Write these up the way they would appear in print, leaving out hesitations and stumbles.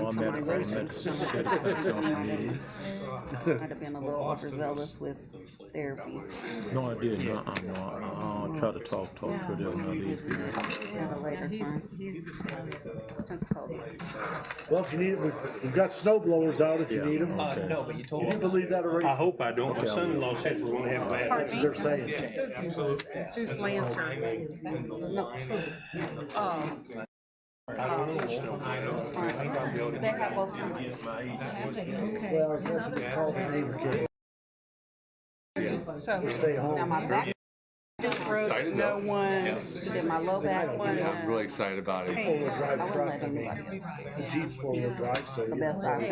No, I'm at the city council meeting. I'd have been a little overzealous with therapy No, I didn't. No, I'll try to talk to them. I'll leave here. at a later time. That's cold. Well, if you need it, we've got snow blowers out if you need them. Okay. No, but you told Can you me. believe that already? I hope I don't. My son-in-law said we're gonna have bad. That's what they're saying. Who's Lancer? No. They have both. Well, it's called the neighbor kid. So Stay Now home. my back just broke, Excited no though. one, did my low back one. Yeah, I'm really excited about it. Four-wheel I drive wouldn't truck, let I mean, anybody else. the Jeep's four-wheel drive, so. The best I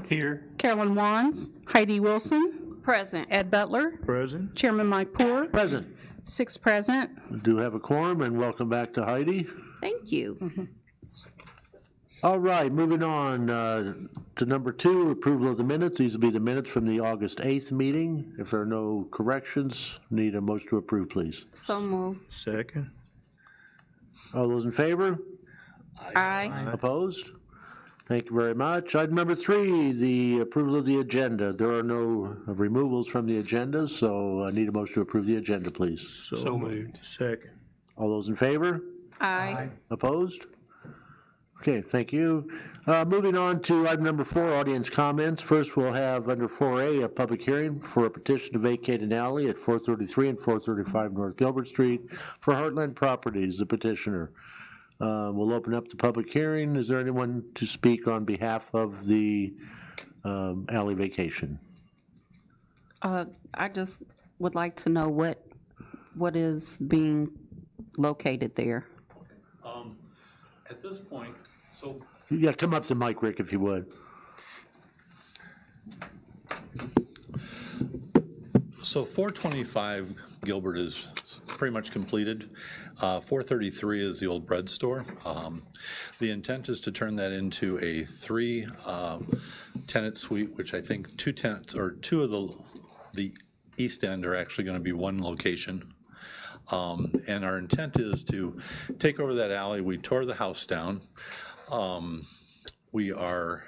Here. Carolyn Wands, Heidi Wilson, Present. Ed Butler, Present. Chairman Mike Poor, Present. 6 present. We do have a quorum, and welcome back to Heidi. Thank you. All right, moving on to number 2, approval of the minutes. These will be the minutes from the August 8th meeting. If there are no corrections, need a motion to approve, please. So moved. Second. All those in favor? Aye. Opposed? Thank you very much. Item number 3, the approval of the agenda. There are no removals from the agenda, so I need a motion to approve the agenda, please. So moved. Second. All those in favor? Aye. Opposed? Okay, thank you. Moving on to item number 4, audience comments. First, we'll have under 4A, a public hearing for a petition to vacate an alley at 433 and 435 North Gilbert Street for Heartland Properties, the petitioner. We'll open up the public hearing. Is there anyone to speak on behalf of the alley vacation? I just would like to know what is being located there. At this point, so Yeah, come up to the mic, Rick, if you would. So 425 Gilbert is pretty much completed. 433 is the old bread store. The intent is to turn that into a 3 tenant suite, which I think 2 tenants, or 2 of the east end are actually going to be one location. And our intent is to take over that alley. We tore the house down. We are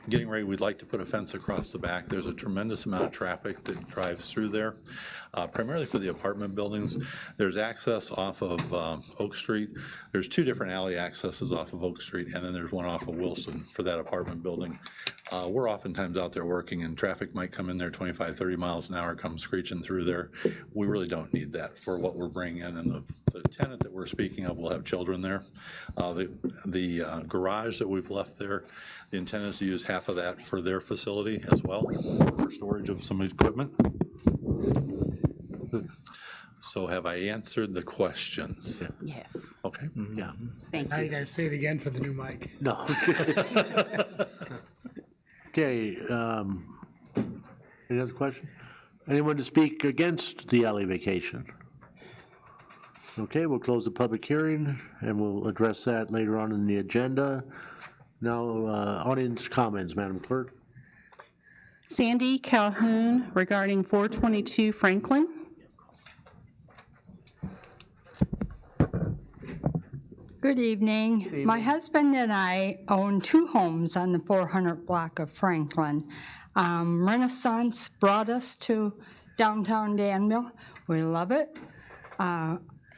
getting ready. We'd like to put a fence across the back. There's a tremendous amount of traffic that drives through there, primarily for the apartment buildings. There's access off of Oak Street. There's 2 different alley accesses off of Oak Street, and then there's one off of Wilson for that apartment building. We're oftentimes out there working, and traffic might come in there 25, 30 miles an hour, come screeching through there. We really don't need that for what we're bringing in. And the tenant that we're speaking of will have children there. The garage that we've left there, the intent is to use half of that for their facility as well, for storage of some equipment. So have I answered the questions? Yes. Okay. Yeah. Thank Now you you. guys say it again for the new mic. No. Okay, any other question? Anyone to speak against the alley vacation? Okay, we'll close the public hearing, and we'll address that later on in the agenda. Now, audience comments, Madam Clerk. Sandy Calhoun regarding 422 Franklin. Good evening. My husband and I own 2 homes on the 400 block of Franklin. Renaissance brought us to downtown Danville. We love it.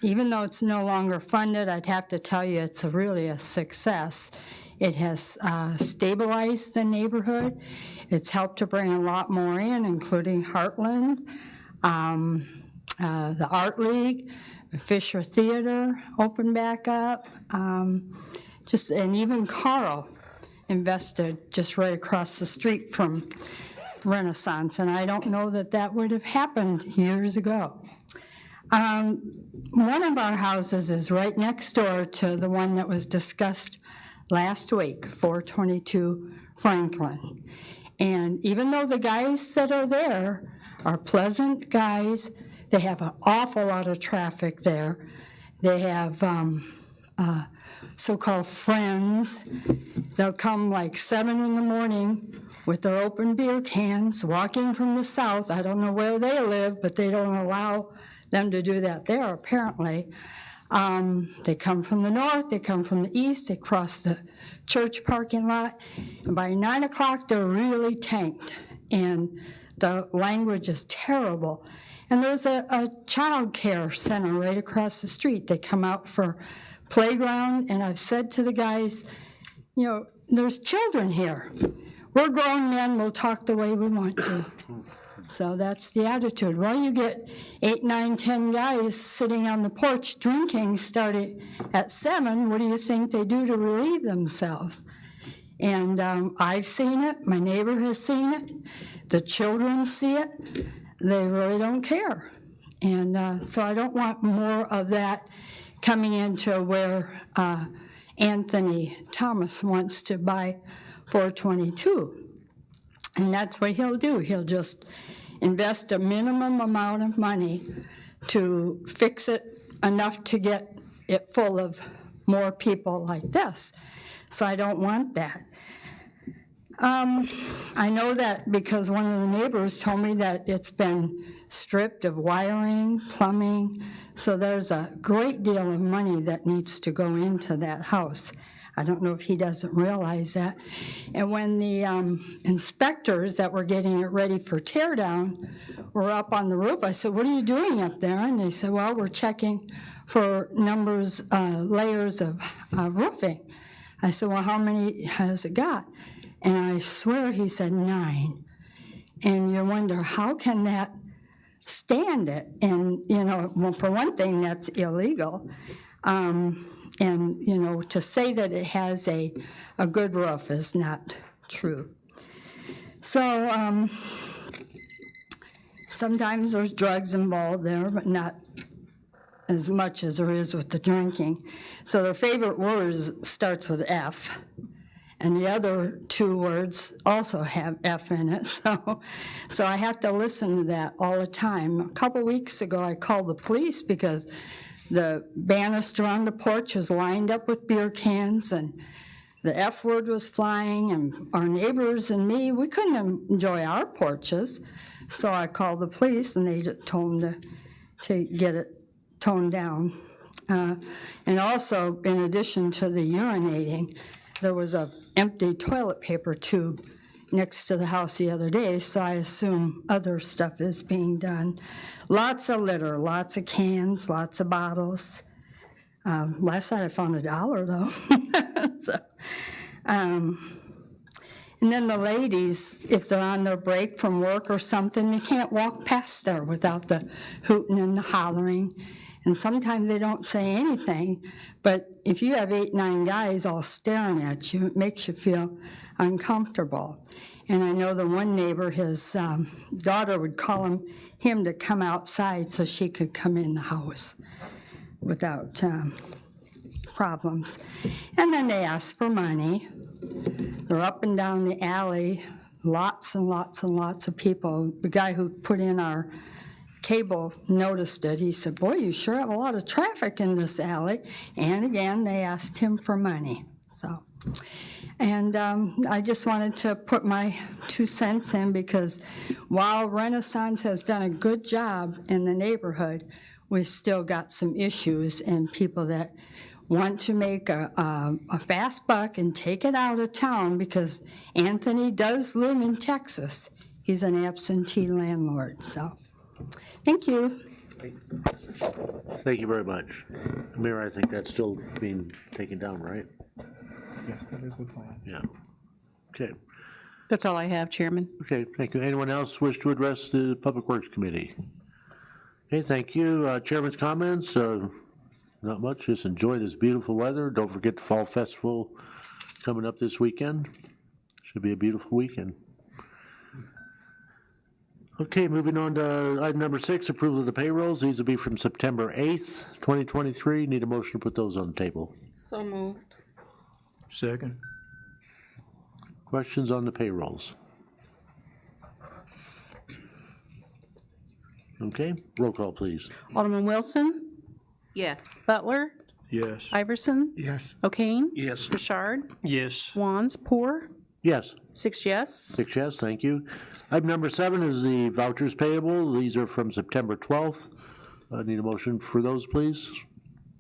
Even though it's no longer funded, I'd have to tell you it's really a success. It has stabilized the neighborhood. It's helped to bring a lot more in, including Heartland, the Art League, Fisher Theater opened back up, and even Carl invested just right across the street from Renaissance, and I don't know that would have happened years ago. One of our houses is right next door to the one that was discussed last week, 422 Franklin. And even though the guys that are there are pleasant guys, they have an awful lot of traffic there. They have so-called friends. They'll come like 7 in the morning with their open beer cans, walking from the south. I don't know where they live, but they don't allow them to do that there, apparently. They come from the north, they come from the east, they cross the church parking lot, and by 9 o'clock, they're really tanked, and the language is terrible. And there's a child care center right across the street. They come out for playground, and I've said to the guys, you know, there's children here. We're grown men, we'll talk the way we want to. So that's the attitude. Well, you get 8, 9, 10 guys sitting on the porch drinking starting at 7. What do you think they do to relieve themselves? And I've seen it. My neighbor has seen it. The children see it. They really don't care. And so I don't want more of that coming into where Anthony Thomas wants to buy 422. And that's what he'll do. He'll just invest a minimum amount of money to fix it enough to get it full of more people like this. So I don't want that. I know that because one of the neighbors told me that it's been stripped of wiring, plumbing, so there's a great deal of money that needs to go into that house. I don't know if he doesn't realize that. And when the inspectors that were getting it ready for tear down were up on the roof, I said, "What are you doing up there?" And they said, "Well, we're checking for layers of roofing." I said, "Well, how many has it got?" And I swear he said 9. And you wonder, how can that stand it? And, well, for one thing, that's illegal. And, to say that it has a good roof is not true. So sometimes there's drugs involved there, but not as much as there is with the drinking. So their favorite word starts with F. And the other 2 words also have F in it, so I have to listen to that all the time. A couple weeks ago, I called the police because the banister on the porch was lined up with beer cans, and the F word was flying, and our neighbors and me, we couldn't enjoy our porches. So I called the police, and they just told them to get it toned down. And also, in addition to the urinating, there was a empty toilet paper tube next to the house the other day, so I assume other stuff is being done. Lots of litter, lots of cans, lots of bottles. Last night I found $1 though. So, and then the ladies, if they're on their break from work or something, they can't walk past there without the hooting and the hollering. And sometimes they don't say anything, but if you have 8, 9 guys all staring at you, it makes you feel uncomfortable. And I know the one neighbor, his daughter would call him to come outside so she could come in the house without problems. And then they ask for money. They're up and down the alley, lots and lots and lots of people. The guy who put in our cable noticed it. He said, "Boy, you sure have a lot of traffic in this alley." And again, they asked him for money. And I just wanted to put my 2 cents in, because while Renaissance has done a good job in the neighborhood, we've still got some issues and people that want to make a fast buck and take it out of town, because Anthony does live in Texas. He's an absentee landlord, so. Thank you. Thank you very much. Mayor, I think that's still being taken down, right? Yes, that is the plan. Yeah. Okay. That's all I have, Chairman. Okay, thank you. Anyone else wish to address the Public Works Committee? Okay, thank you. Chairman's comments, not much. Just enjoy this beautiful weather. Don't forget the Fall Festival coming up this weekend. Should be a beautiful weekend. Okay, moving on to item number 6, approval of the payrolls. These will be from September 8th, 2023. Need a motion to put those on the table. So moved. Second. Questions on the payrolls? Okay, roll call, please. Alderman Wilson, Yes. Butler, Yes. Iverson, Yes. O'Kane, Yes. Richard, Yes. Wands, Poor, Yes. 6 yes. 6 yes, thank you. Item number 7 is the vouchers payable. These are from September 12th. Need a motion for those, please.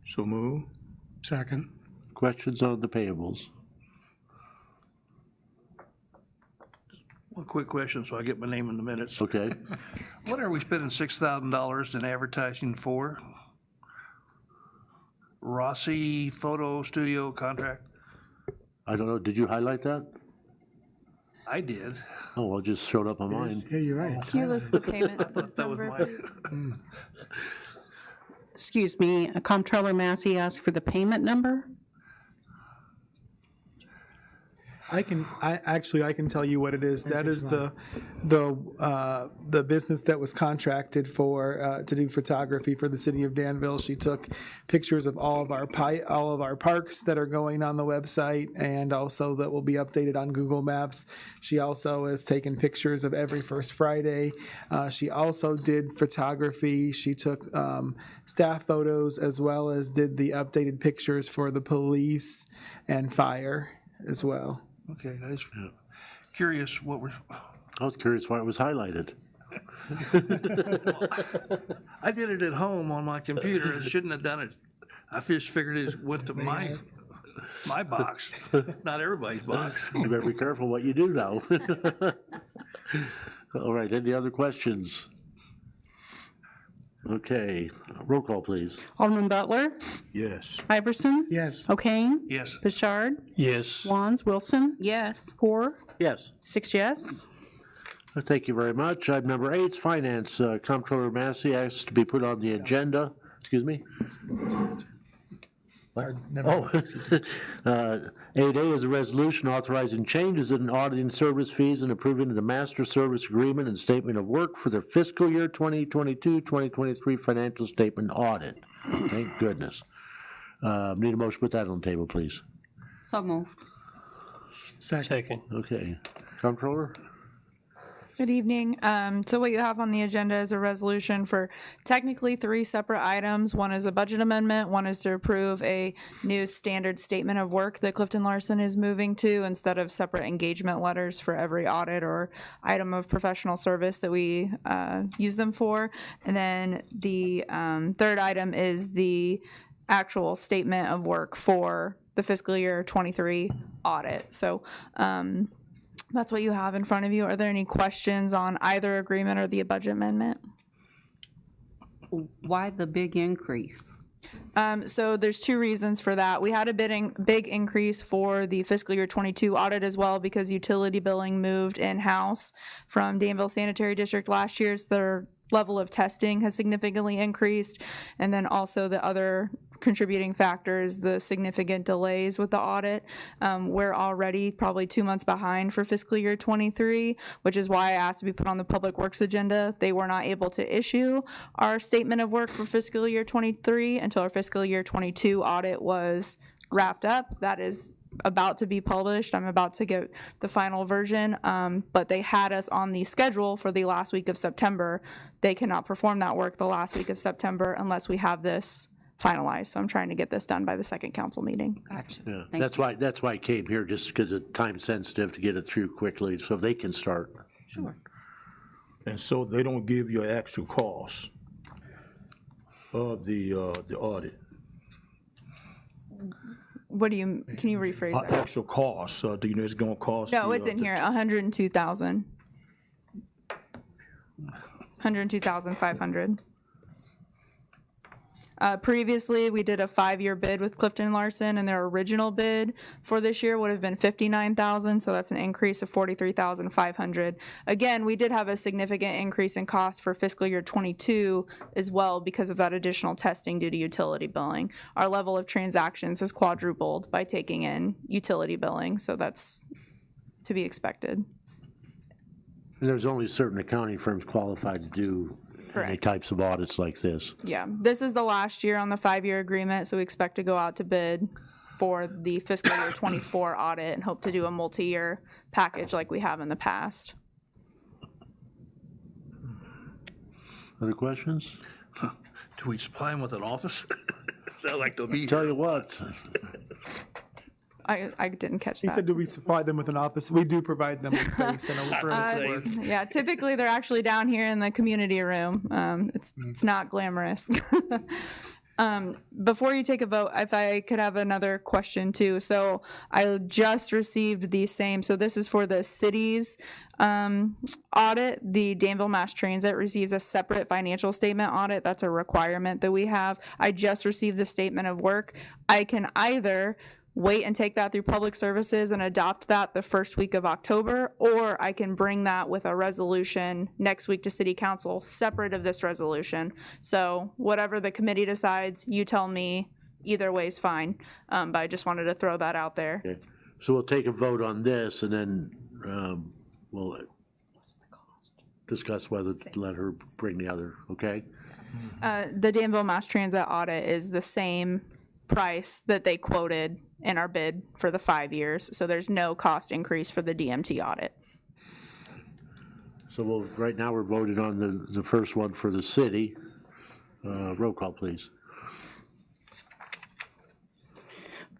So move. Second. Questions on the payables? One quick question, so I get my name in the minutes. Okay. What are we spending $6,000 in advertising for? Rossi Photo Studio contract? I don't know, did you highlight that? I did. Oh, well, it just showed up on mine. Yeah, you're right. Give us the payment That was number, my, please. Excuse me, Comptroller Massey asked for the payment number? I can tell you what it is. That is the business that was contracted for to do photography for the city of Danville. She took pictures of all of our parks that are going on the website, and also that will be updated on Google Maps. She also has taken pictures of every first Friday. She also did photography. She took staff photos as well as did the updated pictures for the police and fire as well. Okay, I was curious what was, I was curious why it was highlighted. I did it at home on my computer. I shouldn't have done it. I just figured it went to my box, not everybody's box. You better be careful what you do now. All right, any other questions? Okay, roll call, please. Alderman Butler, Yes. Iverson, Yes. O'Kane, Yes. Bichard, Yes. Wands, Wilson, Yes. Poor, Yes. 6 yes. Thank you very much. Item number 8 is finance. Comptroller Massey asks to be put on the agenda. Excuse me? Oh, 8A is a resolution authorizing changes in auditing service fees and approving the master service agreement and statement of work for the fiscal year 2022-2023 financial statement audit. Thank goodness. Need a motion to put that on the table, please. So moved. Second. Okay. Comptroller? Good evening. So what you have on the agenda is a resolution for technically 3 separate items. One is a budget amendment. One is to approve a new standard statement of work that Clifton Larson is moving to instead of separate engagement letters for every audit or item of professional service that we use them for. And then the third item is the actual statement of work for the fiscal year 23 audit. So that's what you have in front of you. Are there any questions on either agreement or the budget amendment? Why the big increase? So there's 2 reasons for that. We had a big increase for the fiscal year 22 audit as well because utility billing moved in-house from Danville Sanitary District last year. So their level of testing has significantly increased. And then also the other contributing factor is the significant delays with the audit. We're already probably 2 months behind for fiscal year 23, which is why I asked to be put on the Public Works agenda. They were not able to issue our statement of work for fiscal year 23 until our fiscal year 22 audit was wrapped up. That is about to be published. I'm about to get the final version, but they had us on the schedule for the last week of September. They cannot perform that work the last week of September unless we have this finalized. So I'm trying to get this done by the second council meeting. Gotcha. Yeah, Thank that's why I came here, just because it's time sensitive to get it through quickly, so they can start. Sure. And so they don't give you actual cost of the audit? What do you, can you rephrase that? Actual cost, do you know it's gonna cost? No, the, it's in the- here, 102,000. 102,500. Previously, we did a 5-year bid with Clifton Larson, and their original bid for this year would have been 59,000, so that's an increase of 43,500. Again, we did have a significant increase in cost for fiscal year 22 as well because of that additional testing due to utility billing. Our level of transactions has quadrupled by taking in utility billing, so that's to be expected. And there's only certain accounting firms qualified to do any Correct. types of audits like this. Yeah, this is the last year on the 5-year agreement, so we expect to go out to bid for the fiscal year 24 audit and hope to do a multi-year package like we have in the past. Other questions? Do we supply them with an office? Sound like they'll be. Tell you what, I didn't catch He that. said, do we supply them with an office? We do provide them with space and a room to work. Yeah, typically they're actually down here in the community room. It's not glamorous. Before you take a vote, if I could have another question too. So I just received the same, so this is for the city's audit. The Danville Mass Transit receives a separate financial statement audit. That's a requirement that we have. I just received the statement of work. I can either wait and take that through public services and adopt that the first week of October, or I can bring that with a resolution next week to city council separate of this resolution. So whatever the committee decides, you tell me, either way is fine. But I just wanted to throw that out there. okay. So we'll take a vote on this, and then we'll discuss whether to let her bring the other, okay? The Danville Mass Transit audit is the same price that they quoted in our bid for the 5 years, so there's no cost increase for the DMT audit. So right now, we're voting on the first one for the city. Roll call, please.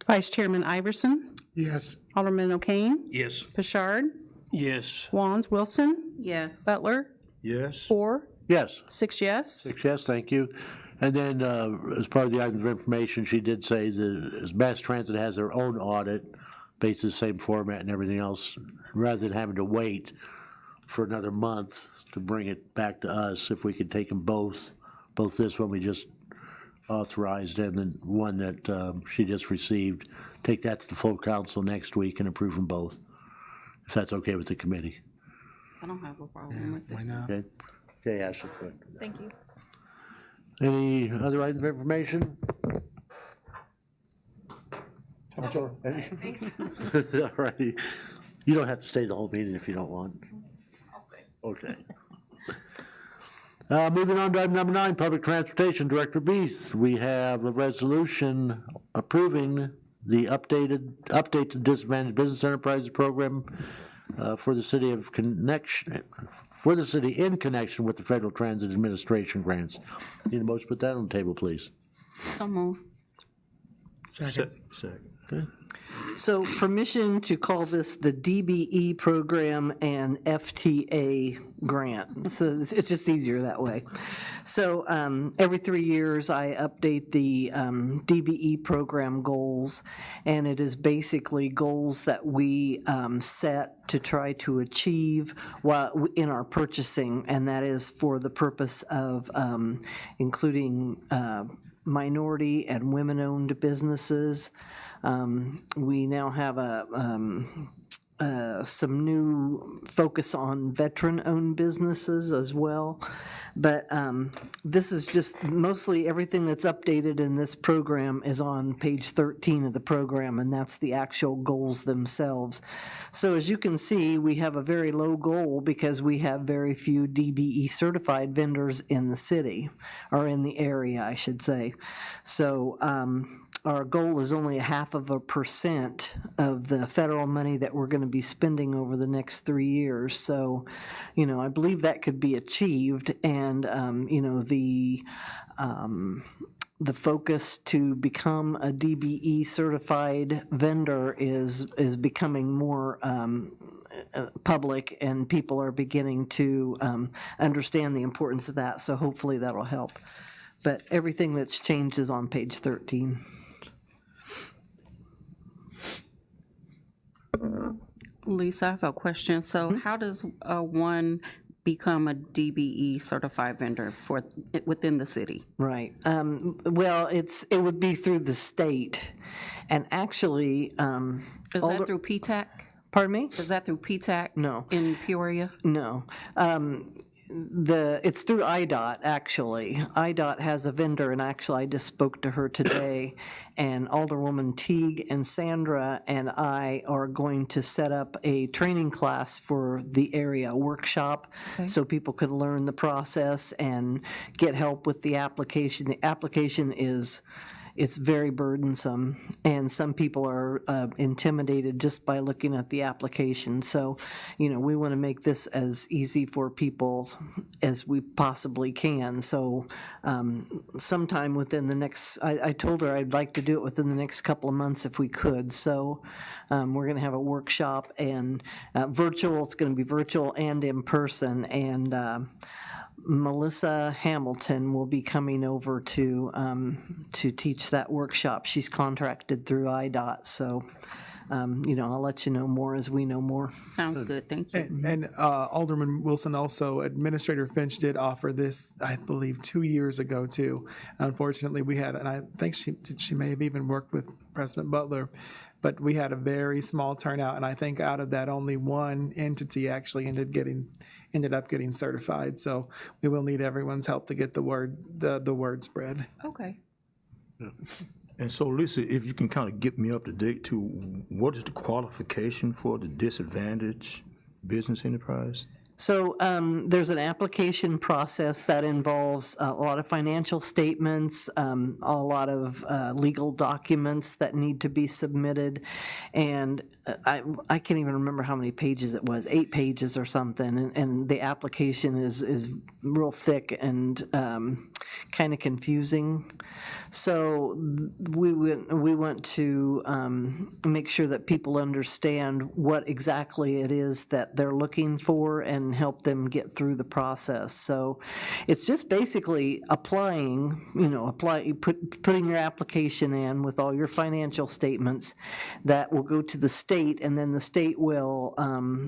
Vice Chairman Iverson, Yes. Alderman O'Kane, Yes. Pashard, Yes. Wands, Wilson, Yes. Butler, Yes? 4, Yes. 6 yes. 6 yes, thank you. And then, as part of the items of information, she did say that Mass Transit has their own audit, based on the same format and everything else, rather than having to wait for another month to bring it back to us, if we could take them both this one we just authorized and then one that she just received, take that to the full council next week and approve them both, if that's okay with the committee. I don't have a problem with it. Why not? Okay, okay, Ashley, good. Thank you. Any other items of information? Thanks. All righty. You don't have to stay the whole meeting if you don't want. I'll stay. Okay. Moving on to item number 9, Public Transportation Director Beath. We have a resolution approving the update to the Disadvantaged Business Enterprises Program for the city in connection with the Federal Transit Administration grants. Need a motion to put that on the table, please. So move. Second. Okay. So permission to call this the DBE program and FTA grant. So it's just easier that way. So every 3 years, I update the DBE program goals, and it is basically goals that we set to try to achieve while in our purchasing, and that is for the purpose of including minority and women-owned businesses. We now have some new focus on veteran-owned businesses as well. But this is just mostly everything that's updated in this program is on page 13 of the program, and that's the actual goals themselves. So as you can see, we have a very low goal because we have very few DBE certified vendors in the city, or in the area, I should say. So our goal is only 0.5% of the federal money that we're going to be spending over the next 3 years. So, I believe that could be achieved, and the focus to become a DBE certified vendor is becoming more public, and people are beginning to understand the importance of that. So hopefully that'll help. But everything that's changed is on page 13. Lisa, I have a question. So how does one become a DBE certified vendor within the city? Right. Well, it would be through the state, and actually, Is that through PTAC? pardon me? Is that through PTAC? No. In Peoria? No. It's through IDOT, actually. IDOT has a vendor, and actually I just spoke to her today, and Alderwoman Teague and Sandra and I are going to set up a training class for the area, a workshop, so people can learn the process and get help with the application. The application it's very burdensome, and some people are intimidated just by looking at the application. So, we want to make this as easy for people as we possibly can. So sometime within the next, I told her I'd like to do it within the next couple of months if we could. So we're going to have a workshop, and virtual, it's going to be virtual and in person, and Melissa Hamilton will be coming over to teach that workshop. She's contracted through IDOT, so I'll let you know more as we know more. Sounds good, thank you. And Alderman Wilson, also Administrator Finch did offer this, I believe, 2 years ago too. Unfortunately, we had, and I think she may have even worked with President Butler, but we had a very small turnout, and I think out of that, only one entity actually ended up getting certified. So we will need everyone's help to get the word spread. Okay. And so, Lisa, if you can kind of get me up to date to what is the qualification for the disadvantaged business enterprise? So there's an application process that involves a lot of financial statements, a lot of legal documents that need to be submitted, and I can't even remember how many pages it was, 8 pages or something, and the application is real thick and kind of confusing. So we want to make sure that people understand what exactly it is that they're looking for and help them get through the process. So it's just basically applying, putting your application in with all your financial statements that will go to the state, and then the state will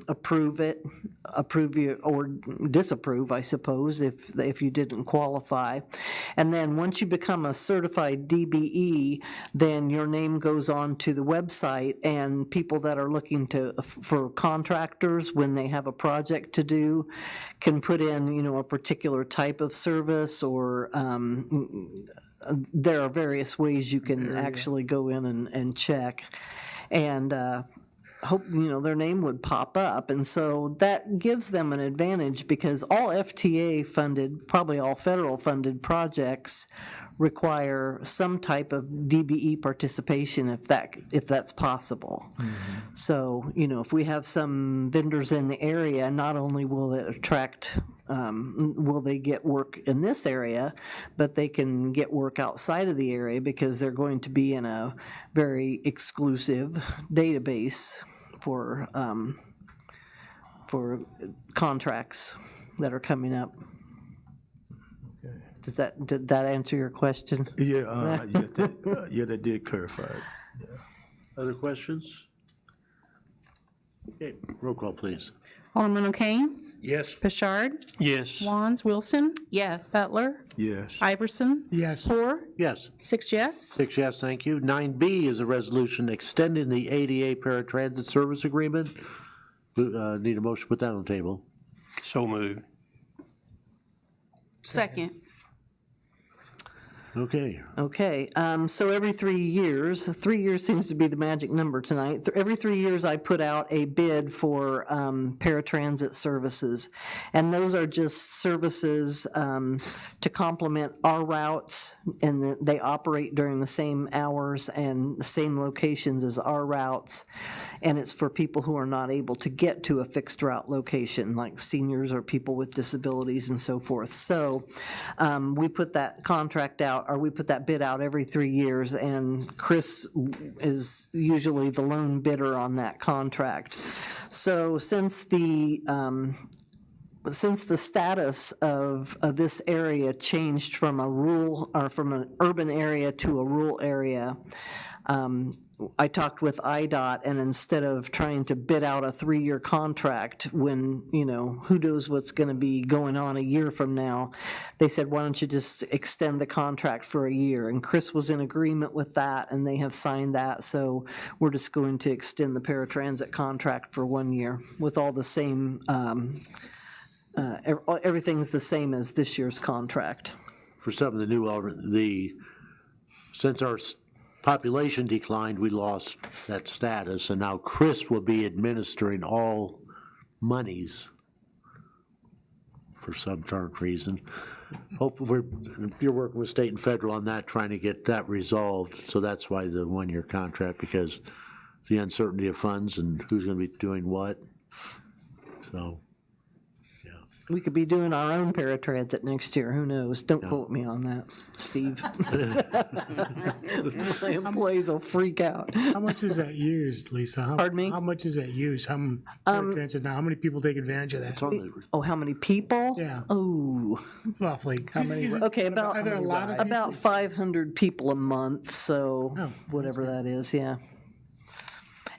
approve you, or disapprove, I suppose, if you didn't qualify. And then once you become a certified DBE, then your name goes on to the website, and people that are looking for contractors, when they have a project to do, can put in, a particular type of service, or there are various ways you can actually go in and check. And hope their name would pop up, and so that gives them an advantage, because all FTA funded, probably all federal funded projects require some type of DBE participation if that's possible. So if we have some vendors in the area, not only will it attract will they get work in this area, but they can get work outside of the area, because they're going to be in a very exclusive database for contracts that are coming up. Did that answer your question? Yeah, that did clarify it. Other questions? Okay, roll call, please. Alderman O'Kane? Yes. Pritchard? Yes. Wands? Wilson? Yes. Butler? Yes. Iverson? Yes. Poor? Yes. 6 yes. 6 yes, thank you. 9B is a resolution extending the ADA paratransit service agreement. Need a motion to put that on the table. So moved. Second. Okay. Okay, so every 3 years, 3 years seems to be the magic number tonight. Every 3 years, I put out a bid for paratransit services. And those are just services to complement our routes, and they operate during the same hours and the same locations as our routes. And it's for people who are not able to get to a fixed route location, like seniors or people with disabilities and so forth. So we put that contract out, or we put that bid out every 3 years, and Chris is usually the lone bidder on that contract. So since the status of this area changed from a rural, or from an urban area to a rural area, I talked with IDOT, and instead of trying to bid out a 3-year contract when, who knows what's going to be going on a year from now, they said, why don't you just extend the contract for a year? And Chris was in agreement with that, and they have signed that, so we're just going to extend the paratransit contract for 1 year with all the same, everything's the same as this year's contract. For some of the new, since our population declined, we lost that status, and now Chris will be administering all monies for some current reason. Hopefully, you're working with state and federal on that, trying to get that resolved, so that's why the 1-year contract, because the uncertainty of funds and who's going to be doing what, so. We could be doing our own paratransit next year, who knows? Don't quote me on that, Steve. My employees will freak out. How much is that used, Lisa? Pardon me? How much is that used? How many people take advantage of that? Oh, how many people? Yeah. Oh, Roughly. How many? okay, Are there a lot of about 500 people a month, so Oh, whatever that is, yeah.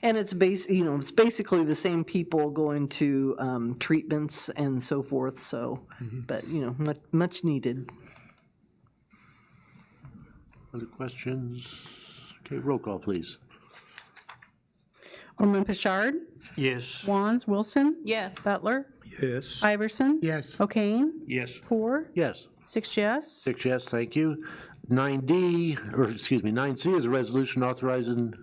And it's it's basically the same people going to treatments and so forth, so, but, much needed. Other questions? Okay, roll call, please. Alderman Pritchard? Yes. Wands? Wilson? Yes. Butler? Yes. Iverson? Yes. O'Kane? Yes. Poor? Yes. 6 yes. 6 yes, thank you. 9C is a resolution authorizing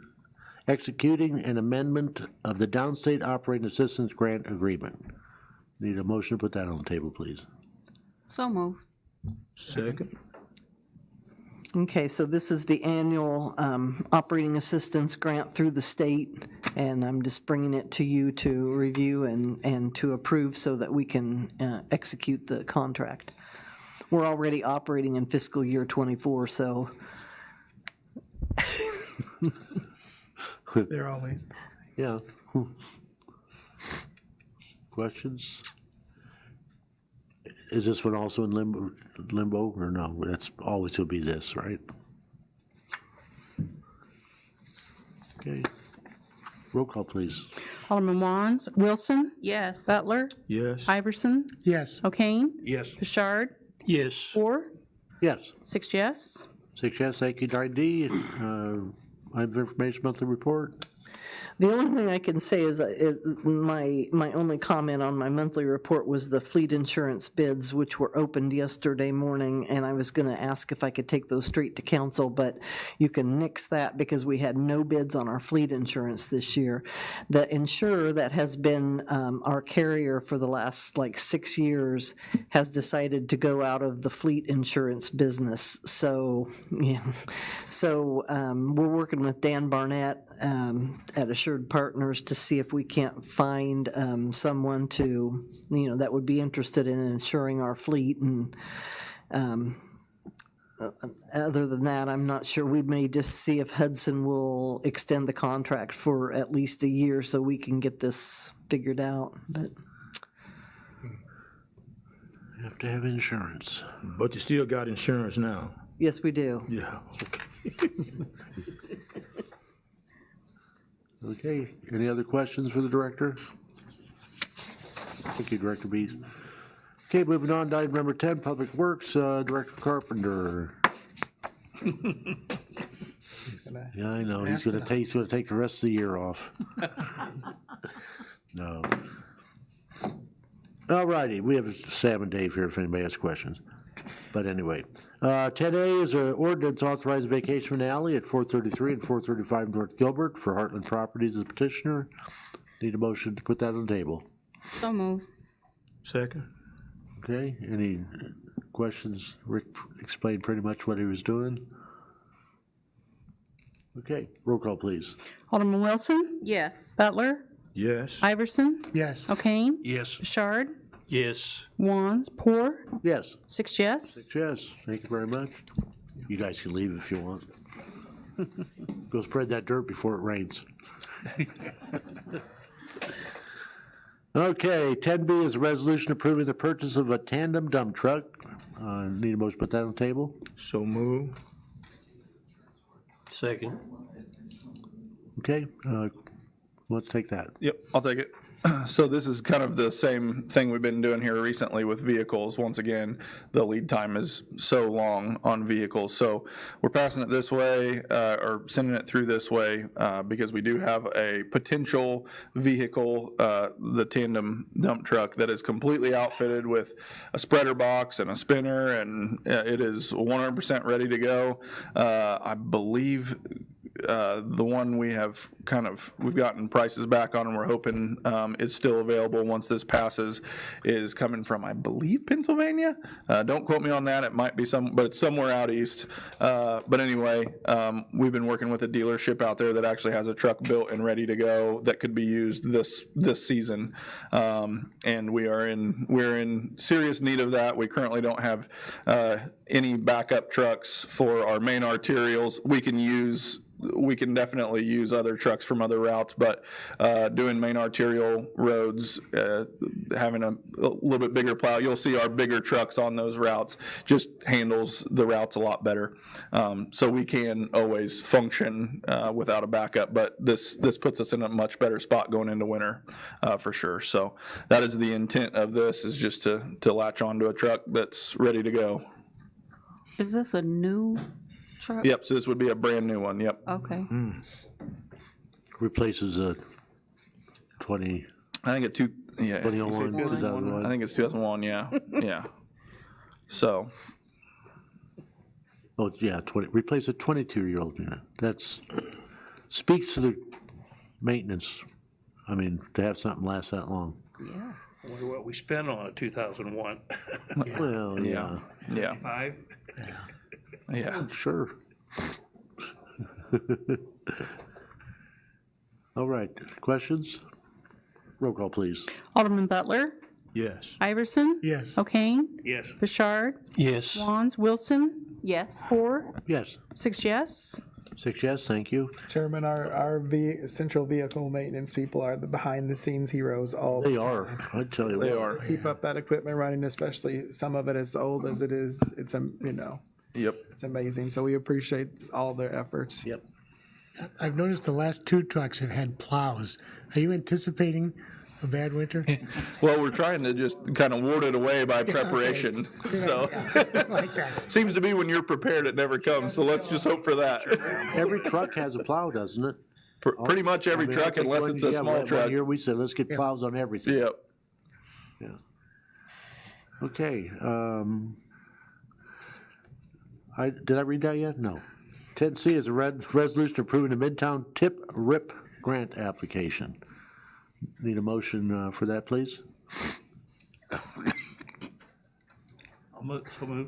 executing an amendment of the Downstate Operating Assistance Grant Agreement. Need a motion to put that on the table, please. So moved. Second. Okay, so this is the annual operating assistance grant through the state, and I'm just bringing it to you to review and to approve so that we can execute the contract. We're already operating in fiscal year '24, so. They're always. Yeah. Questions? Is this one also in limbo or no? That's always will be this, right? Okay. Roll call, please. Alderman Wands, Wilson, Yes. Butler, Yes. Iverson, Yes. O'Kane, Yes. Bouchard, Yes. Orr, Yes. 6 yes. 6 yes, thank you, D. Item of information, monthly report. The only thing I can say is my only comment on my monthly report was the fleet insurance bids, which were opened yesterday morning, and I was going to ask if I could take those straight to council, but you can nix that because we had no bids on our fleet insurance this year. The insurer that has been our carrier for the last 6 years has decided to go out of the fleet insurance business. So, yeah. So we're working with Dan Barnett at Assured Partners to see if we can't find someone to, that would be interested in insuring our fleet. And other than that, I'm not sure. We may just see if Hudson will extend the contract for at least a year so we can get this figured out. But You have to have insurance. But you still got insurance now. yes, we do. Yeah. Okay. Okay, any other questions for the director? Thank you, Director Bees. Okay, moving on to item number 10, Public Works, Director Carpenter. Yeah, I know, he's gonna take the rest of the year off. No. All righty, we have Sam and Dave here if anybody has questions. But anyway, 10A is an ordinance authorizing vacation finale at 433 and 435 North Gilbert for Heartland Properties as petitioner. Need a motion to put that on the table. So moved. Second. Okay, any questions? Rick explained pretty much what he was doing. Okay, roll call, please. Alderman Wilson, Yes. Butler, Yes. Iverson, Yes. O'Kane, Yes. Bouchard, Yes. Wands, Poor, Yes. 6 yes. 6 yes, thank you very much. You guys can leave if you want. Go spread that dirt before it rains. Okay, 10B is a resolution approving the purchase of a tandem dump truck. Need a motion to put that on the table? So move. Second. Okay, let's take that. Yep, I'll take it. So this is kind of the same thing we've been doing here recently with vehicles. Once again, the lead time is so long on vehicles. So we're passing it this way, or sending it through this way, because we do have a potential vehicle, the tandem dump truck, that is completely outfitted with a spreader box and a spinner, and it is 100% ready to go. I believe the one we've gotten prices back on, and we're hoping is still available once this passes, is coming from, I believe, Pennsylvania. Don't quote me on that. It might be but it's somewhere out east. But anyway, we've been working with a dealership out there that actually has a truck built and ready to go that could be used this season. And we're in serious need of that. We currently don't have any backup trucks for our main arterials. We can definitely use other trucks from other routes, but doing main arterial roads, having a little bit bigger plow, you'll see our bigger trucks on those routes, just handles the routes a lot better. So we can always function without a backup, but this puts us in a much better spot going into winter for sure. So that is the intent of this, is just to latch onto a truck that's ready to go. Is this a new truck? Yep, so this would be a brand new one, yep. Okay. Replaces a 20, I think it's 2001, 2001. I think it's 2001, yeah, yeah. So, Oh, yeah, replace a 22-year-old unit. That's, speaks to the maintenance. I mean, to have something last that long. Yeah. I wonder what we spent on a 2001. Well, yeah, Yeah, 5? yeah. sure. All right, questions? Roll call, please. Alderman Butler, Yes. Iverson, Yes. O'Kane, Yes. Bouchard, Yes. Wands, Wilson, Yes. Poor, Yes. 6 yes. 6 yes, thank you. Chairman, our central vehicle maintenance people are the behind-the-scenes heroes all the They time. are, I tell you what. They are. Keep up that equipment running, especially some of it as old as it is. It's, Yep. it's amazing. So we appreciate all their efforts. Yep. I've noticed the last 2 trucks have had plows. Are you anticipating a bad winter? Well, we're trying to just kind of ward it away by preparation. So Like that. seems to be when you're prepared, it never comes. So let's just hope for that. Every truck has a plow, doesn't it? Pretty much every I mean, I truck, think unless it's a small one truck. year we said, let's get plows on everything. Yep. Yeah. Okay, did I read that yet? No. 10C is a resolution approving the Midtown Tip RIP grant application. Need a motion for that, please? I'll move, so move.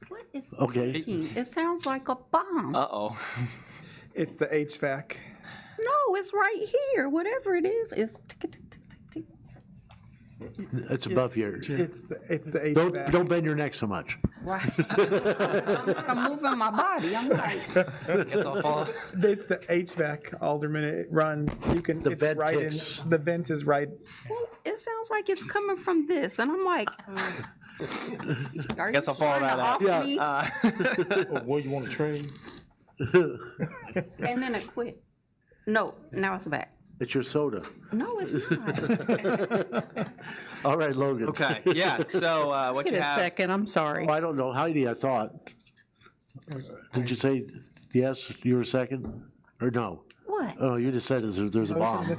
What is Okay. leaking? It sounds like a bomb. Uh-oh. It's the HVAC. No, it's right here. Whatever it is, it's tick, tick, tick, tick, tick. It's above your, It's the HVAC. don't bend your neck so much. Right. I'm moving my body. I'm like, Guess I'll follow. It's the HVAC, Alderman. It runs. You can. The it's vent right ticks. in. The vent is right. well, it sounds like it's coming from this, and I'm like, are Guess you I'll follow trying that to out. offer me? Where you want to train? And then it quit. No, now it's back. It's your soda. No, it's not. All right, Logan. Okay, yeah, so what Wait you a have. second, I'm sorry. Oh, I don't know. Heidi, I thought. Did you say yes, you were second? Or no? What? Oh, you just said there's a bomb.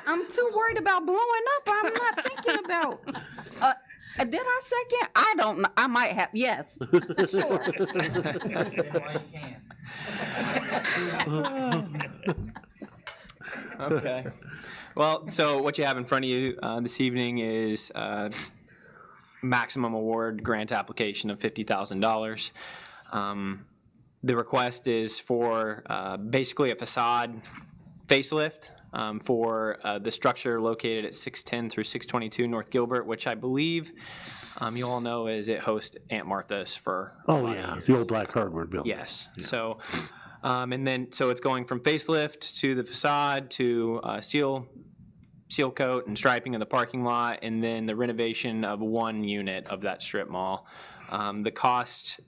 I'm too worried about blowing up. I'm not thinking about. Did I second? I don't know. I might have. Yes. Sure. Okay. Well, so what you have in front of you this evening is maximum award grant application of $50,000. The request is for basically a facade facelift for the structure located at 610 through 622 North Gilbert, which I believe you all know is it hosts Aunt Martha's for a Oh, lot of yeah, years. the old black hardwood building. Yes. So, and then so it's going from facelift to the facade to seal coat and striping of the parking lot, and then the renovation of one unit of that strip mall. The cost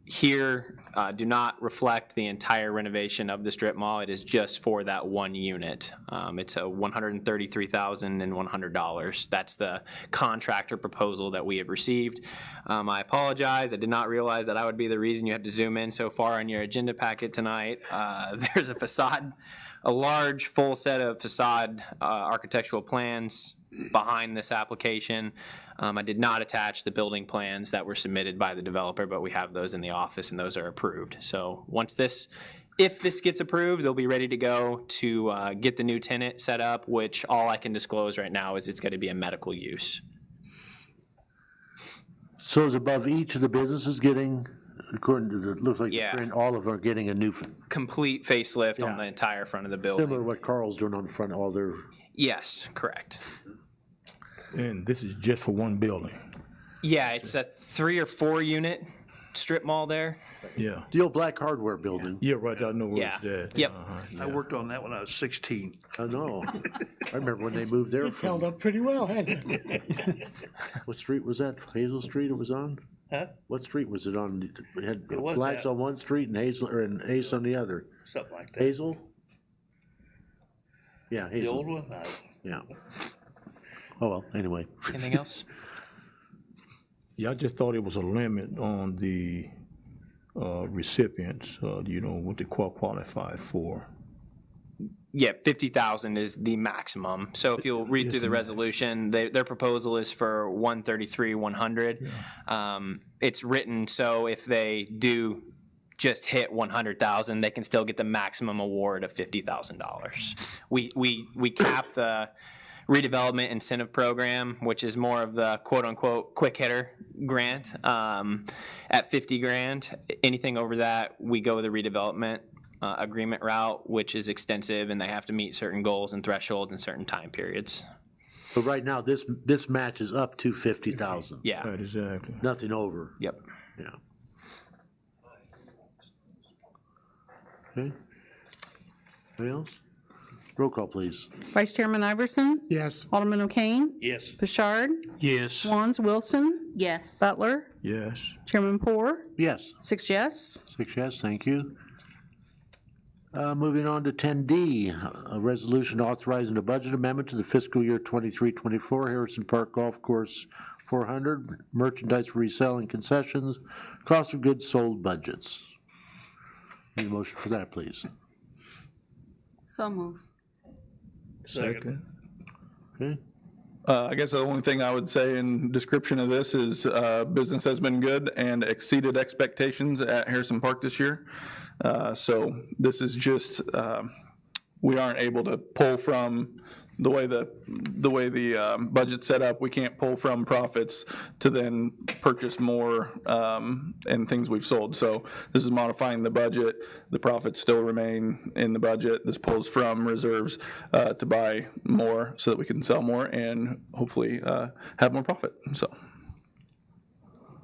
here do not reflect the entire renovation of the strip mall. It is just for that one unit. It's a $133,100. That's the contractor proposal that we have received. I apologize. I did not realize that I would be the reason you have to zoom in so far on your agenda packet tonight. There's a facade, a large full set of facade architectural plans behind this application. I did not attach the building plans that were submitted by the developer, but we have those in the office and those are approved. So if this gets approved, they'll be ready to go to get the new tenant set up, which all I can disclose right now is it's going to be a medical use. So is above each of the businesses getting, according to the, looks like the Yeah. print, all of them are getting a new, Complete facelift on Yeah. the entire front of the building. similar to what Carl's doing on the front, all their, Yes, correct. And this is just for one building. Yeah, it's a 3 or 4 unit strip mall there. Yeah. the old black hardware building. Yeah, right. I know where Yeah. it's at. Yep. I worked on that when I was 16. I know. I remember when they moved there It's held from, up pretty well, hasn't it? what street was that? Hazel Street it was on? Huh? What street was it on? It had It was blacks that. on one street and Hazel, or and Ace on the other. Something like that. Hazel? Yeah, The old Hazel. one? Yeah. Oh, well, anyway. Anything else? Yeah, I just thought it was a limit on the recipients, what they qualify for. Yeah, 50,000 is the maximum. So if you'll read through the resolution, their proposal is for 133,100. It's written so if they do just hit 100,000, they can still get the maximum award of $50,000. We cap the redevelopment incentive program, which is more of the quote-unquote quick hitter grant, at 50 grand. Anything over that, we go with the redevelopment agreement route, which is extensive, and they have to meet certain goals and thresholds in certain time periods. But right now, this matches up to 50,000. Yeah. Right, exactly. Nothing over. Yep. Yeah. Okay. Anything else? Roll call, please. Vice Chairman Iverson? Yes. Alderman O'Kane? Yes. Bouchard? Yes. Wands, Wilson? Yes. Butler? Yes. Chairman Poor? Yes. 6 yes. 6 yes, thank you. Moving on to 10D, a resolution authorizing a budget amendment to the fiscal year 23-24 Harrison Park Golf Course 400 merchandise for resale and concessions, cost of goods sold budgets. Need a motion for that, please. So moved. Second. Okay. I guess the only thing I would say in description of this is business has been good and exceeded expectations at Harrison Park this year. So this is just, we aren't able to pull from the way the budget's set up. We can't pull from profits to then purchase more and things we've sold. So this is modifying the budget. The profits still remain in the budget. This pulls from reserves to buy more so that we can sell more and hopefully have more profit. So.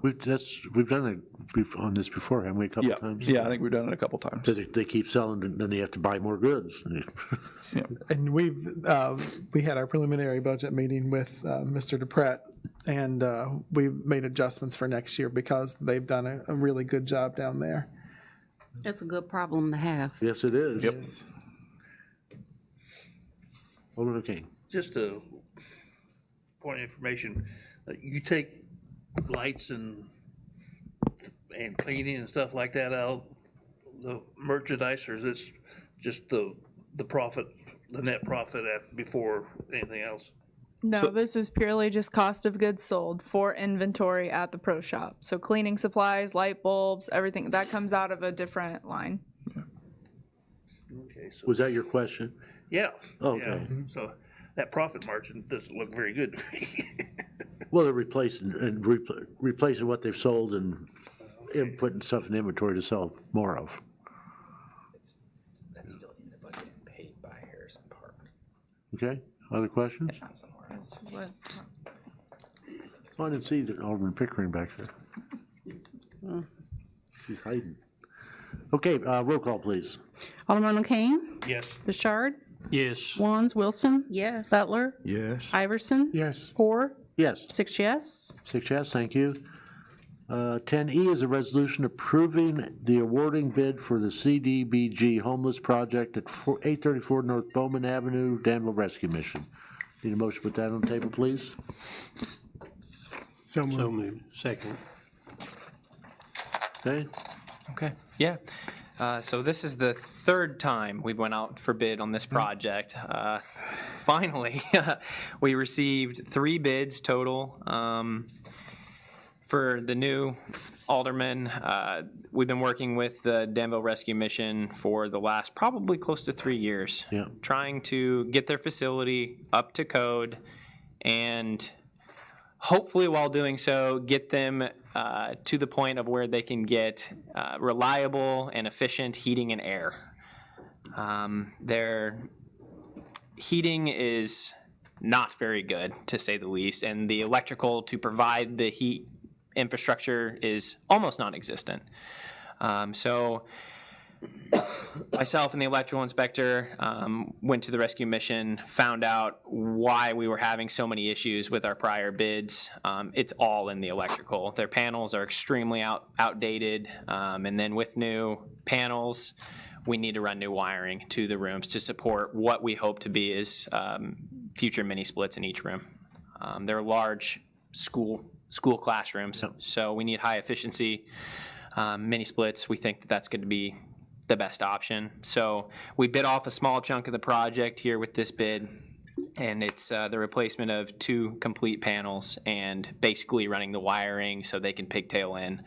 We've done it on this before, haven't we, a couple times? Yeah, I think we've done it a couple times. Because they keep selling, and then they have to buy more goods. And we had our preliminary budget meeting with Mr. DePrett, and we've made adjustments for next year because they've done a really good job down there. That's a good problem to have. Yes, it is. Yep. Alderman O'Kane. Just a point of information, you take lights and cleaning and stuff like that out, the merchandise, or is this just the profit, the net profit before anything else? No, this is purely just cost of goods sold for inventory at the pro shop. So cleaning supplies, light bulbs, everything, that comes out of a different line. Okay, so, Was that your question? yeah. Okay. Yeah. So that profit margin doesn't look very good to me. Well, they're replacing what they've sold and putting stuff in inventory to sell more of. That's still in the budget paid by Harrison Park. Okay, other questions? Not somewhere else. Oh, I didn't see that Alderman Pickering back there. She's hiding. Okay, roll call, please. Alderman O'Kane? Yes. Bouchard? Yes. Wands, Wilson? Yes. Butler? Yes. Iverson? Yes. Poor? Yes. 6 yes. 6 yes, thank you. 10E is a resolution approving the awarding bid for the CDBG homeless project at 834 North Bowman Avenue, Danville Rescue Mission. Need a motion to put that on the table, please? So moved. Second. Okay, Okay, yeah. So this is the third time we went out for bid on this project. Finally, we received 3 bids total. For the new alderman, we've been working with the Danville Rescue Mission for the last probably close to 3 years. Yeah. Trying to get their facility up to code and hopefully while doing so, get them to the point of where they can get reliable and efficient heating and air. Their heating is not very good, to say the least, and the electrical to provide the heat infrastructure is almost non-existent. So myself and the electrical inspector went to the rescue mission, found out why we were having so many issues with our prior bids. It's all in the electrical. Their panels are extremely outdated, and then with new panels, we need to run new wiring to the rooms to support what we hope to be is future mini splits in each room. They're large school classrooms, so we need high efficiency mini splits. We think that that's going to be the best option. So we bid off a small chunk of the project here with this bid, and it's the replacement of 2 complete panels and basically running the wiring so they can pigtail in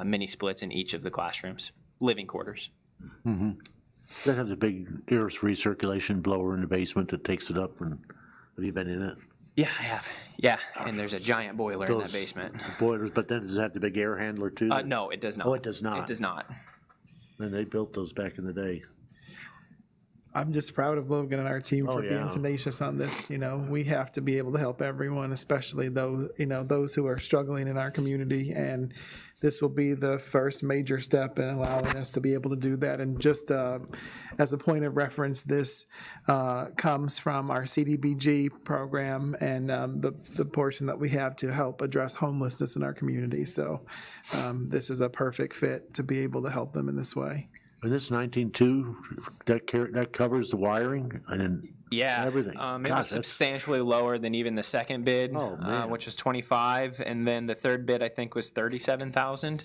mini splits in each of the classrooms, living quarters. That has a big air recirculation blower in the basement that takes it up, and have you been in it? Yeah, I have. Yeah, and there's a giant boiler in that Those basement. Boilers, but then does it have the big air handler too? No, it does not. Oh, it does not? It does not. And they built those back in the day. I'm just proud of Logan and our team for yeah. being tenacious on this. You know, we have to be able to help everyone, especially those who are struggling in our community. And this will be the first major step in allowing us to be able to do that. And just as a point of reference, this comes from our CDBG program and the portion that we have to help address homelessness in our community. So this is a perfect fit to be able to help them in this way. And this 19.2, that covers the wiring and then Yeah, everything. it Gosh, was that's- substantially lower than even the second bid, Oh, man. which was 25, and then the third bid I think was 37,000.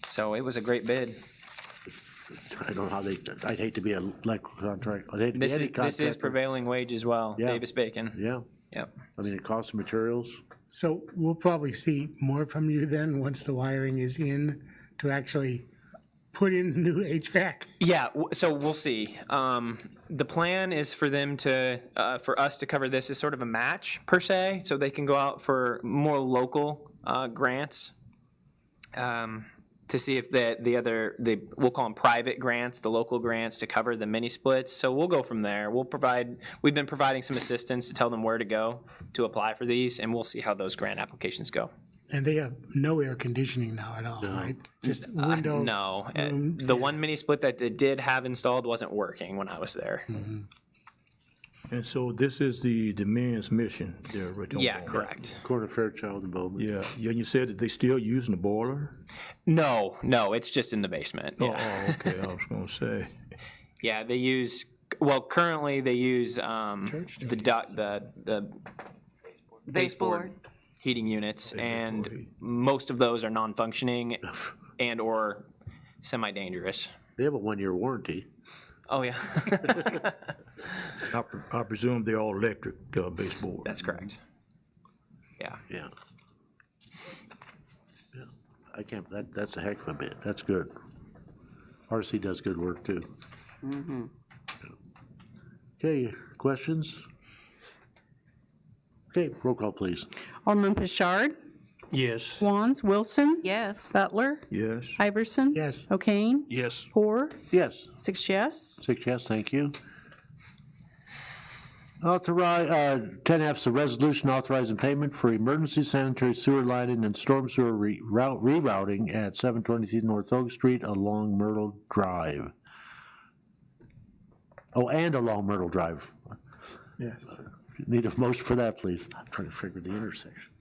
So it was a great bid. I don't know how I'd hate to be an electrical contractor. I'd hate to be any This is contractor. prevailing wage as well. Yeah. Davis Bacon. Yeah, Yep. I mean, it costs materials. So we'll probably see more from you then, once the wiring is in, to actually put in the new HVAC. Yeah, so we'll see. The plan is for them to, for us to cover this as sort of a match per se, so they can go out for more local grants to see if we'll call them private grants, the local grants to cover the mini splits. So we'll go from there. We've been providing some assistance to tell them where to go to apply for these, and we'll see how those grant applications go. And they have no air conditioning now at all, right? Just window. No, rooms, the yeah. one mini split that they did have installed wasn't working when I was there. And so this is the men's mission there, right there. Yeah, correct. Corner Fairchild and Bowman. Yeah, and you said that they still using the boiler? No, it's just in the basement. Yeah, Oh, okay, I was gonna say. yeah. They use currently they use the baseboard heating units, and most of those are non-functioning and or semi-dangerous. They have a 1-year warranty. Oh yeah, I presume they're all electric baseboard. that's correct. Yeah. Yeah. Yeah, I can't, that's a heck of a bit. That's good. RC does good work too. Okay, questions? Okay, roll call, please. Alderman Pashard, Yes. Wands, Wilson, Yes. Butler, Yes. Iverson. Yes. O'Kane, Yes. Poor, Yes. 6 yes. 6 yes, thank you. 10F is a resolution authorizing payment for emergency sanitary sewer lining and storm sewer rerouting at 723 North Oak Street along Myrtle Drive. Oh, and along Myrtle Drive. Yes. Need a motion for that, please. I'm trying to figure the intersection.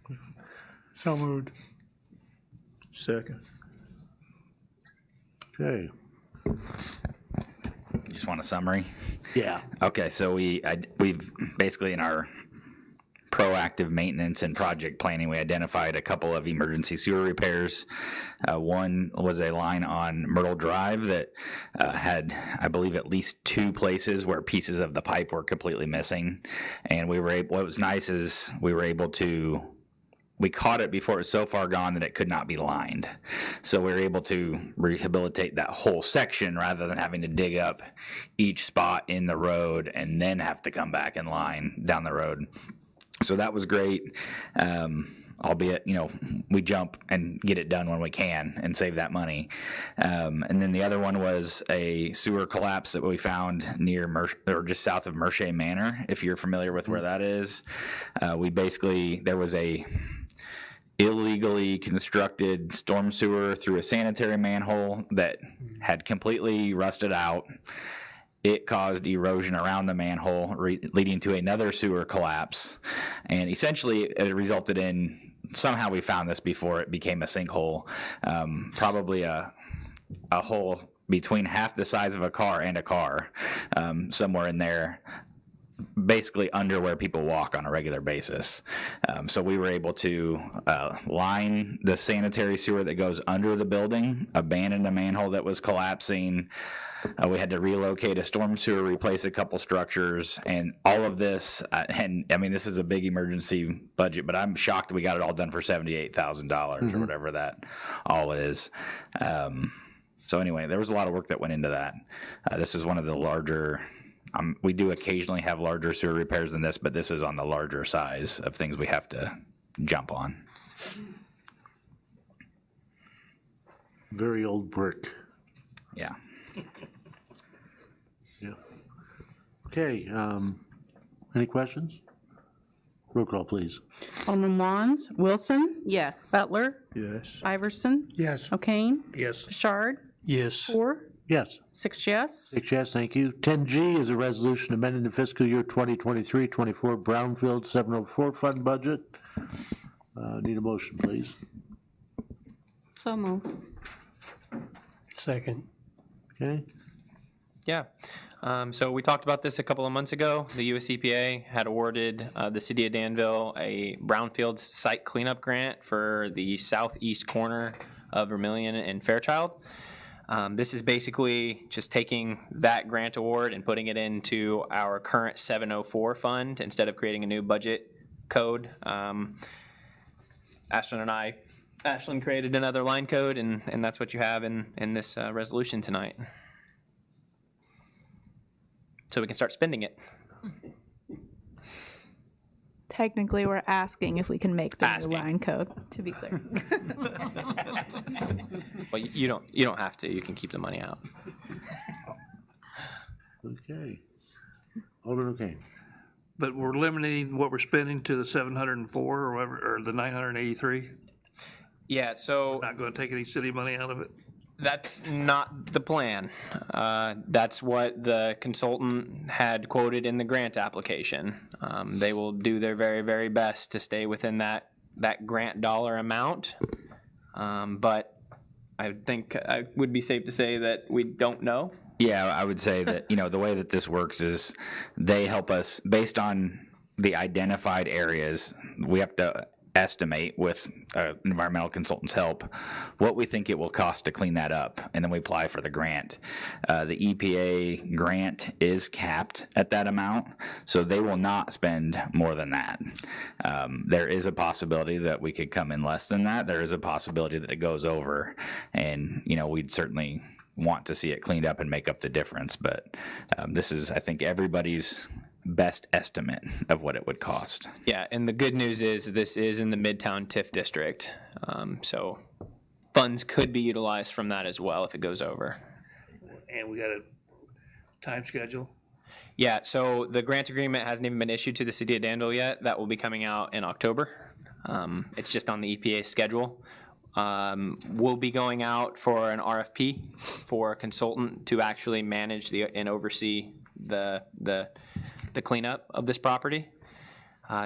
So moved. Second. Okay, You just want a summary? yeah. Okay, so we've basically in our proactive maintenance and project planning, we identified a couple of emergency sewer repairs. One was a line on Myrtle Drive that had, I believe, at least 2 places where pieces of the pipe were completely missing. And what was nice is we caught it before it was so far gone that it could not be lined. So we were able to rehabilitate that whole section rather than having to dig up each spot in the road and then have to come back and line down the road. So that was great. Albeit, we jump and get it done when we can and save that money. And then the other one was a sewer collapse that we found near just south of Mercier Manor, if you're familiar with where that is. There was a illegally constructed storm sewer through a sanitary manhole that had completely rusted out. It caused erosion around the manhole, leading to another sewer collapse. And essentially, it resulted in, somehow we found this before it became a sinkhole, probably a hole between half the size of a car and a car, somewhere in there. basically under where people walk on a regular basis. So we were able to line the sanitary sewer that goes under the building, abandon a manhole that was collapsing. We had to relocate a storm sewer, replace a couple structures, and all of this. And I mean, this is a big emergency budget, but I'm shocked we got it all done for $78,000 or whatever that all is. So anyway, there was a lot of work that went into that. This is one of the larger. We do occasionally have larger sewer repairs than this, but this is on the larger size of things we have to jump on. Very old brick. Yeah. Yeah. Okay, any questions? Roll call, please. Alderman Wands, Wilson, Yes. Butler, Yes. Iverson, Yes. O'Kane, Yes. Bouchard, Yes. Four, Yes. 6 yes. 6 yes, thank you. 10G is a resolution amending the fiscal year 2023-24 Brownfield 704 fund budget. Need a motion, please. So moved. Second. Okay, Yeah. So we talked about this a couple of months ago. The US EPA had awarded the city of Danville a brownfield site cleanup grant for the southeast corner of Vermilion and Fairchild. This is basically just taking that grant award and putting it into our current 704 fund instead of creating a new budget code. Ashlyn created another line code, and that's what you have in this resolution tonight. So we can start spending it. Technically, we're asking if we can make the new line code, to be clear. Well, you don't have to. You can keep the money out. okay. Alderman O'Kane. But we're limiting what we're spending to the 704 or whatever, or the 983. Yeah, so Not going to take any city money out of it. that's not the plan. That's what the consultant had quoted in the grant application. They will do their very, very best to stay within that grant dollar amount. But I think I would be safe to say that we don't know. Yeah, I would say that, the way that this works is they help us based on the identified areas. We have to estimate with environmental consultants' help what we think it will cost to clean that up, and then we apply for the grant. The EPA grant is capped at that amount, so they will not spend more than that. There is a possibility that we could come in less than that. There is a possibility that it goes over, and we'd certainly want to see it cleaned up and make up the difference, but this is, I think, everybody's best estimate of what it would cost. Yeah, and the good news is this is in the Midtown TIF district, so funds could be utilized from that as well if it goes over. And we got a time schedule. Yeah, so the grant agreement hasn't even been issued to the city of Danville yet. That will be coming out in October. It's just on the EPA schedule. We'll be going out for an RFP for a consultant to actually manage and oversee the cleanup of this property.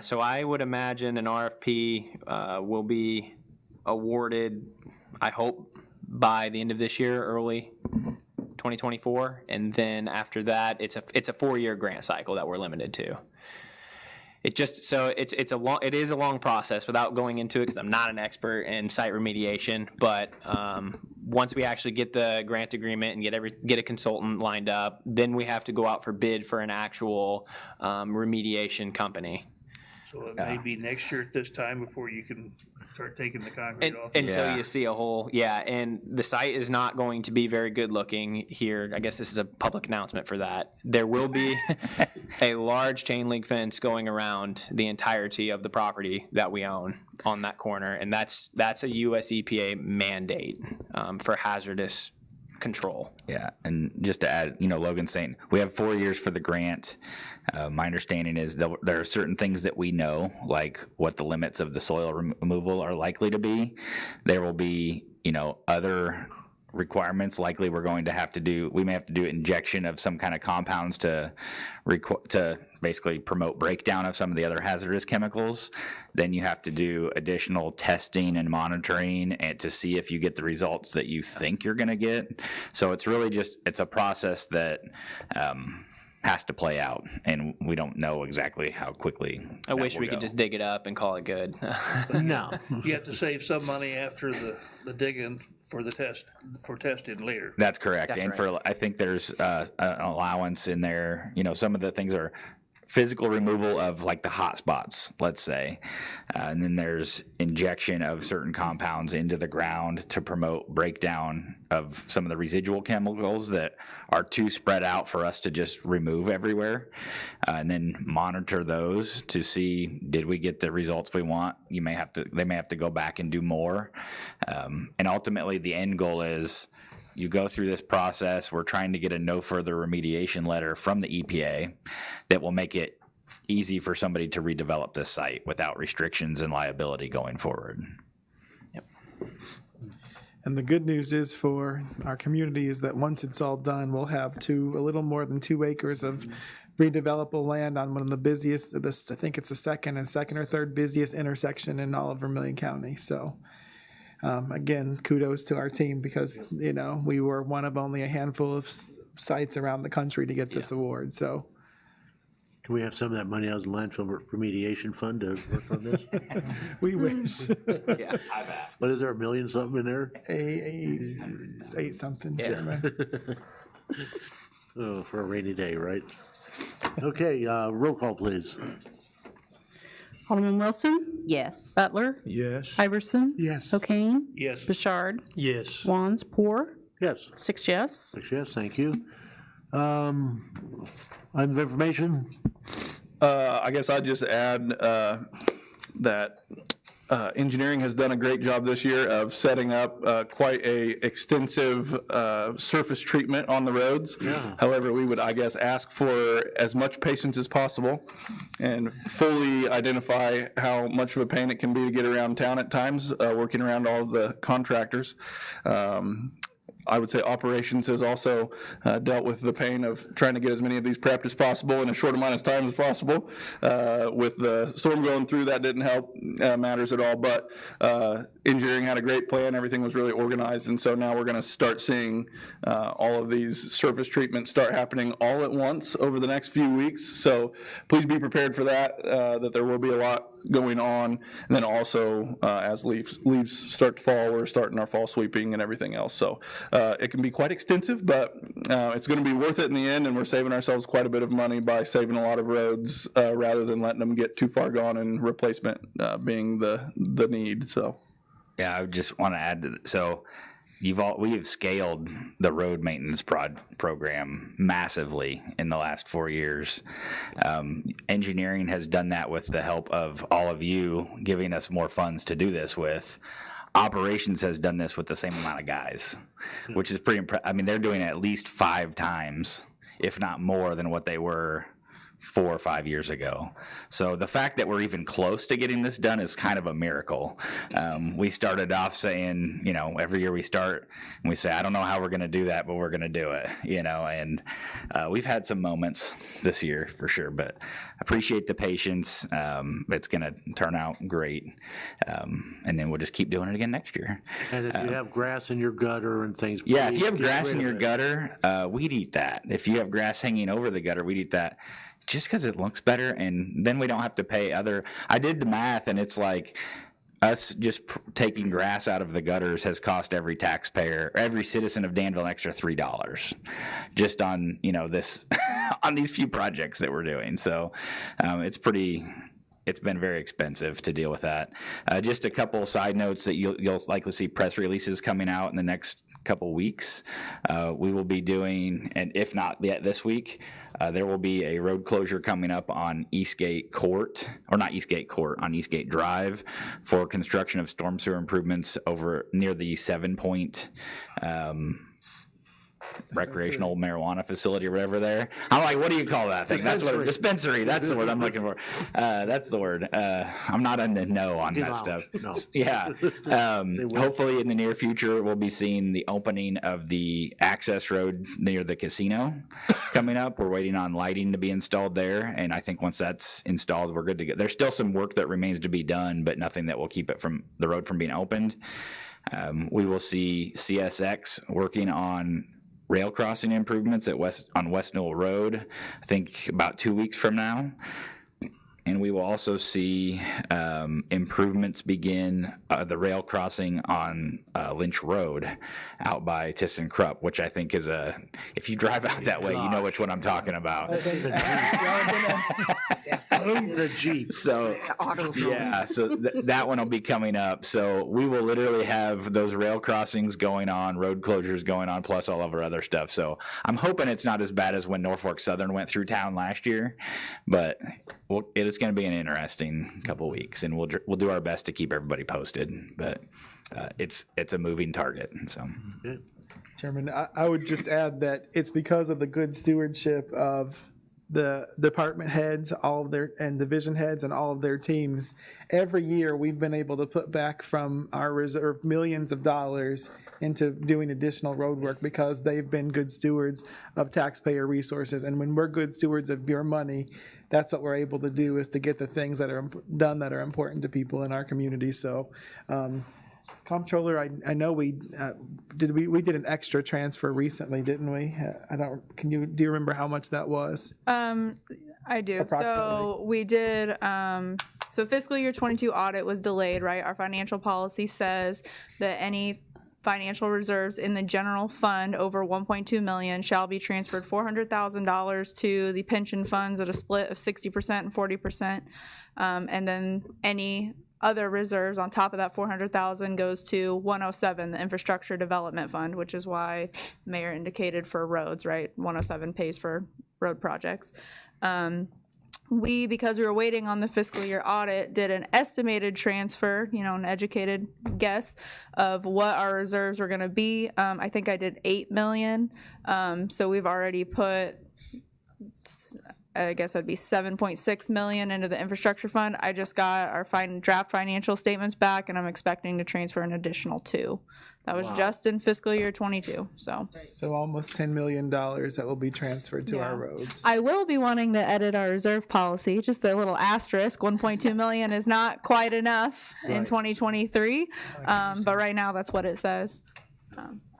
So I would imagine an RFP will be awarded, I hope, by the end of this year, early 2024, and then after that, it's a 4-year grant cycle that we're limited to. It is a long process without going into it because I'm not an expert in site remediation. But once we actually get the grant agreement and get a consultant lined up, then we have to go out for bid for an actual remediation company. So it may be next year at this time before you can start taking the concrete off. Until you see a hole, and the site is not going to be very good looking here. I guess this is a public announcement for that. There will be a large chain link fence going around the entirety of the property that we own on that corner, and that's a US EPA mandate for hazardous control. Yeah, and just to add, Logan's saying we have 4 years for the grant. My understanding is there are certain things that we know, like what the limits of the soil removal are likely to be. There will be, other requirements. Likely we're going to have to do, we may have to do injection of some kind of compounds to basically promote breakdown of some of the other hazardous chemicals. Then you have to do additional testing and monitoring and to see if you get the results that you think you're going to get. So it's really it's a process that has to play out, and we don't know exactly how quickly. I wish we could just dig it up and call it good. No. You have to save some money after the digging for the testing later. That's correct. That's and for I think there's an allowance in there. Some of the things are physical removal of like the hot spots, let's say, and then there's injection of certain compounds into the ground to promote breakdown of some of the residual chemicals that are too spread out for us to just remove everywhere, and then monitor those to see, did we get the results we want? They may have to go back and do more, and ultimately the end goal is, you go through this process. We're trying to get a no further remediation letter from the EPA that will make it easy for somebody to redevelop this site without restrictions and liability going forward. And the good news is for our community is that once it's all done, we'll have a little more than 2 acres of redevelopable land on one of the busiest, I think it's the second or third busiest intersection in all of Vermilion County. So again, kudos to our team, because, we were one of only a handful of sites around the country to get this award. So Can we have some of that money out of the landfill remediation fund to work on this? we wish. Yeah, I've asked. What is there, $1 million something in there? Eight something, Yeah. Chairman. Oh, for a rainy day, right? Okay, roll call, please. Alderman Wilson, Yes. Butler, Yes. Iverson, Yes. O'Kane, Yes. Bouchard, Yes. Wands, Poor, Yes. 6 yes. 6 yes, thank you. Item of information? I guess I'd just add that engineering has done a great job this year of setting up quite a extensive surface treatment on the roads. Yeah. However, we would, I guess, ask for as much patience as possible and fully identify how much of a pain it can be to get around town at times, working around all of the contractors. I would say operations has also dealt with the pain of trying to get as many of these prepped as possible in as short amount of time as possible. With the storm going through, that didn't help matters at all, but engineering had a great plan. Everything was really organized, and so now we're going to start seeing all of these surface treatments start happening all at once over the next few weeks. So please be prepared for that, that there will be a lot going on. And then also, as leaves start to fall, we're starting our fall sweeping and everything else. So it can be quite extensive, but it's going to be worth it in the end, and we're saving ourselves quite a bit of money by saving a lot of roads rather than letting them get too far gone and replacement being the need. So Yeah, I would just want to add to that. So we have scaled the road maintenance program massively in the last 4 years. Engineering has done that with the help of all of you giving us more funds to do this with. Operations has done this with the same amount of guys, which is pretty impressive. I mean, they're doing it at least 5 times, if not more, than what they were 4 or 5 years ago. So the fact that we're even close to getting this done is kind of a miracle. We started off saying, every year we start and we say, I don't know how we're going to do that, but we're going to do it, and we've had some moments this year for sure, but appreciate the patience. It's going to turn out great. And then we'll just keep doing it again next year. And if you have grass in your gutter and things. Yeah, if please you have get grass rid in of your it. gutter, we'd eat that. If you have grass hanging over the gutter, we'd eat that. Just because it looks better, and then we don't have to pay I did the math, and it's like us just taking grass out of the gutters has cost every taxpayer, every citizen of Danville, an extra $3 just on this on these few projects that we're doing. So it's been very expensive to deal with that. Just a couple side notes that you'll likely see press releases coming out in the next couple weeks. We will be doing, and if not yet this week, there will be a road closure coming up on Eastgate Court, or not Eastgate Court, on Eastgate Drive for construction of storm sewer improvements over near the 7 Point recreational marijuana facility or whatever there. I'm like, what do you call that thing? Dispensary. That's the word I'm looking for. That's the word. I'm not in the know on that stuff. No. Yeah. Hopefully in the near future, we'll be seeing the opening of the access road near the casino coming up. We're waiting on lighting to be installed there. And I think once that's installed, we're good to go. There's still some work that remains to be done, but nothing that will keep the road from being opened. We will see CSX working on rail crossing improvements on West Newell Road, I think about 2 weeks from now. And we will also see improvements begin the rail crossing on Lynch Road out by ThyssenKrupp, which I think is if you drive out that way, you know which one I'm talking about. The Jeep. So, yeah, so that one will be coming up. So we will literally have those rail crossings going on, road closures going on, plus all of our other stuff. So I'm hoping it's not as bad as when Norfolk Southern went through town last year, but it is going to be an interesting couple weeks, and we'll do our best to keep everybody posted. But it's a moving target. So, Chairman, I would just add that it's because of the good stewardship of the department heads, and division heads, and all of their teams. Every year, we've been able to put back from our reserve millions of dollars into doing additional road work because they've been good stewards of taxpayer resources. And when we're good stewards of your money, that's what we're able to do, is to get the things that are done that are important to people in our community. So, Comptroller, I know we did an extra transfer recently, didn't we? Do you remember how much that was? I do. So we did, so fiscal year 22 audit was delayed, right? Our financial policy says that any financial reserves in the general fund over 1.2 million shall be transferred $400,000 to the pension funds at a split of 60% and 40%. And then any other reserves on top of that 400,000 goes to 107, the infrastructure development fund, which is why Mayor indicated for roads, right? 107 pays for road projects. Because we were waiting on the fiscal year audit, did an estimated transfer, an educated guess of what our reserves were going to be. I think I did 8 million. So we've already put, I guess that'd be 7.6 million into the infrastructure fund. I just got our draft financial statements back, and I'm expecting to transfer an additional 2. That was just in fiscal year 22. So almost $10 million that will be transferred to our roads. I will be wanting to edit our reserve policy. Just a little asterisk: 1.2 million is not quite enough in 2023, but right now that's what it says.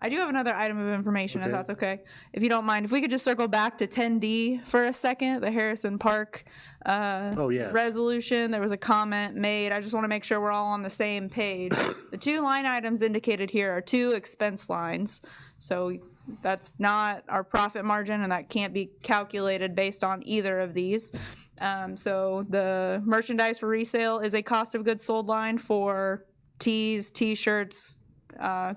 I do have another item of information, if that's okay. If you don't mind, if we could just circle back to 10D for a second, the Harrison Park resolution. There was a comment made. I just want to make sure we're all on the same page. The 2 line items indicated here are 2 expense lines. So that's not our profit margin, and that can't be calculated based on either of these. So the merchandise for resale is a cost of goods sold line for tees, t-shirts,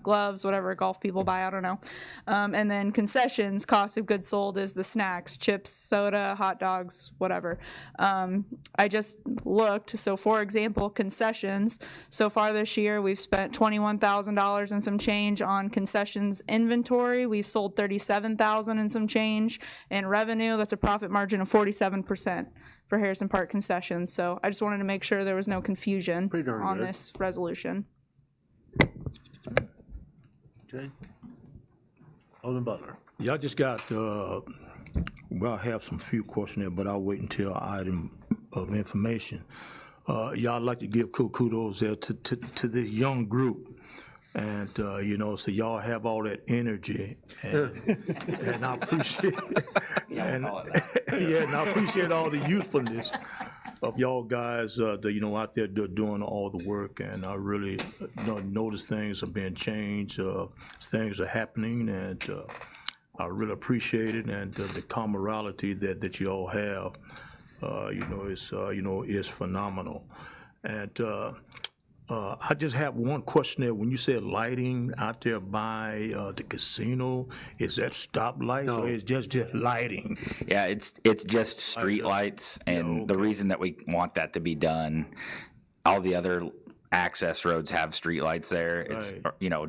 gloves, whatever golf people buy, I don't know. And then concessions, cost of goods sold, is the snacks, chips, soda, hot dogs, whatever. I just looked. So for example, concessions, so far this year, we've spent $21,000 and some change on concessions inventory. We've sold $37,000 and some change in revenue. That's a profit margin of 47% for Harrison Park concessions. So I just wanted to make sure there was no confusion on this resolution. Okay. Alderman Butler. Yeah, I just got, I have some few questions there, but I'll wait until item of information. Y'all like to give kudos there to this young group. And, so y'all have all that energy, and I appreciate and I appreciate all the youthfulness of y'all guys, out there doing all the work, and I really notice things are being changed, things are happening, and I really appreciate it, and the camaraderie that you all have, is phenomenal. And I just have one question there. When you said lighting out there by the casino, is that stoplights or is just lighting? Yeah, it's just street lights, and the reason that we want that to be done, all the other access roads have street lights there. It's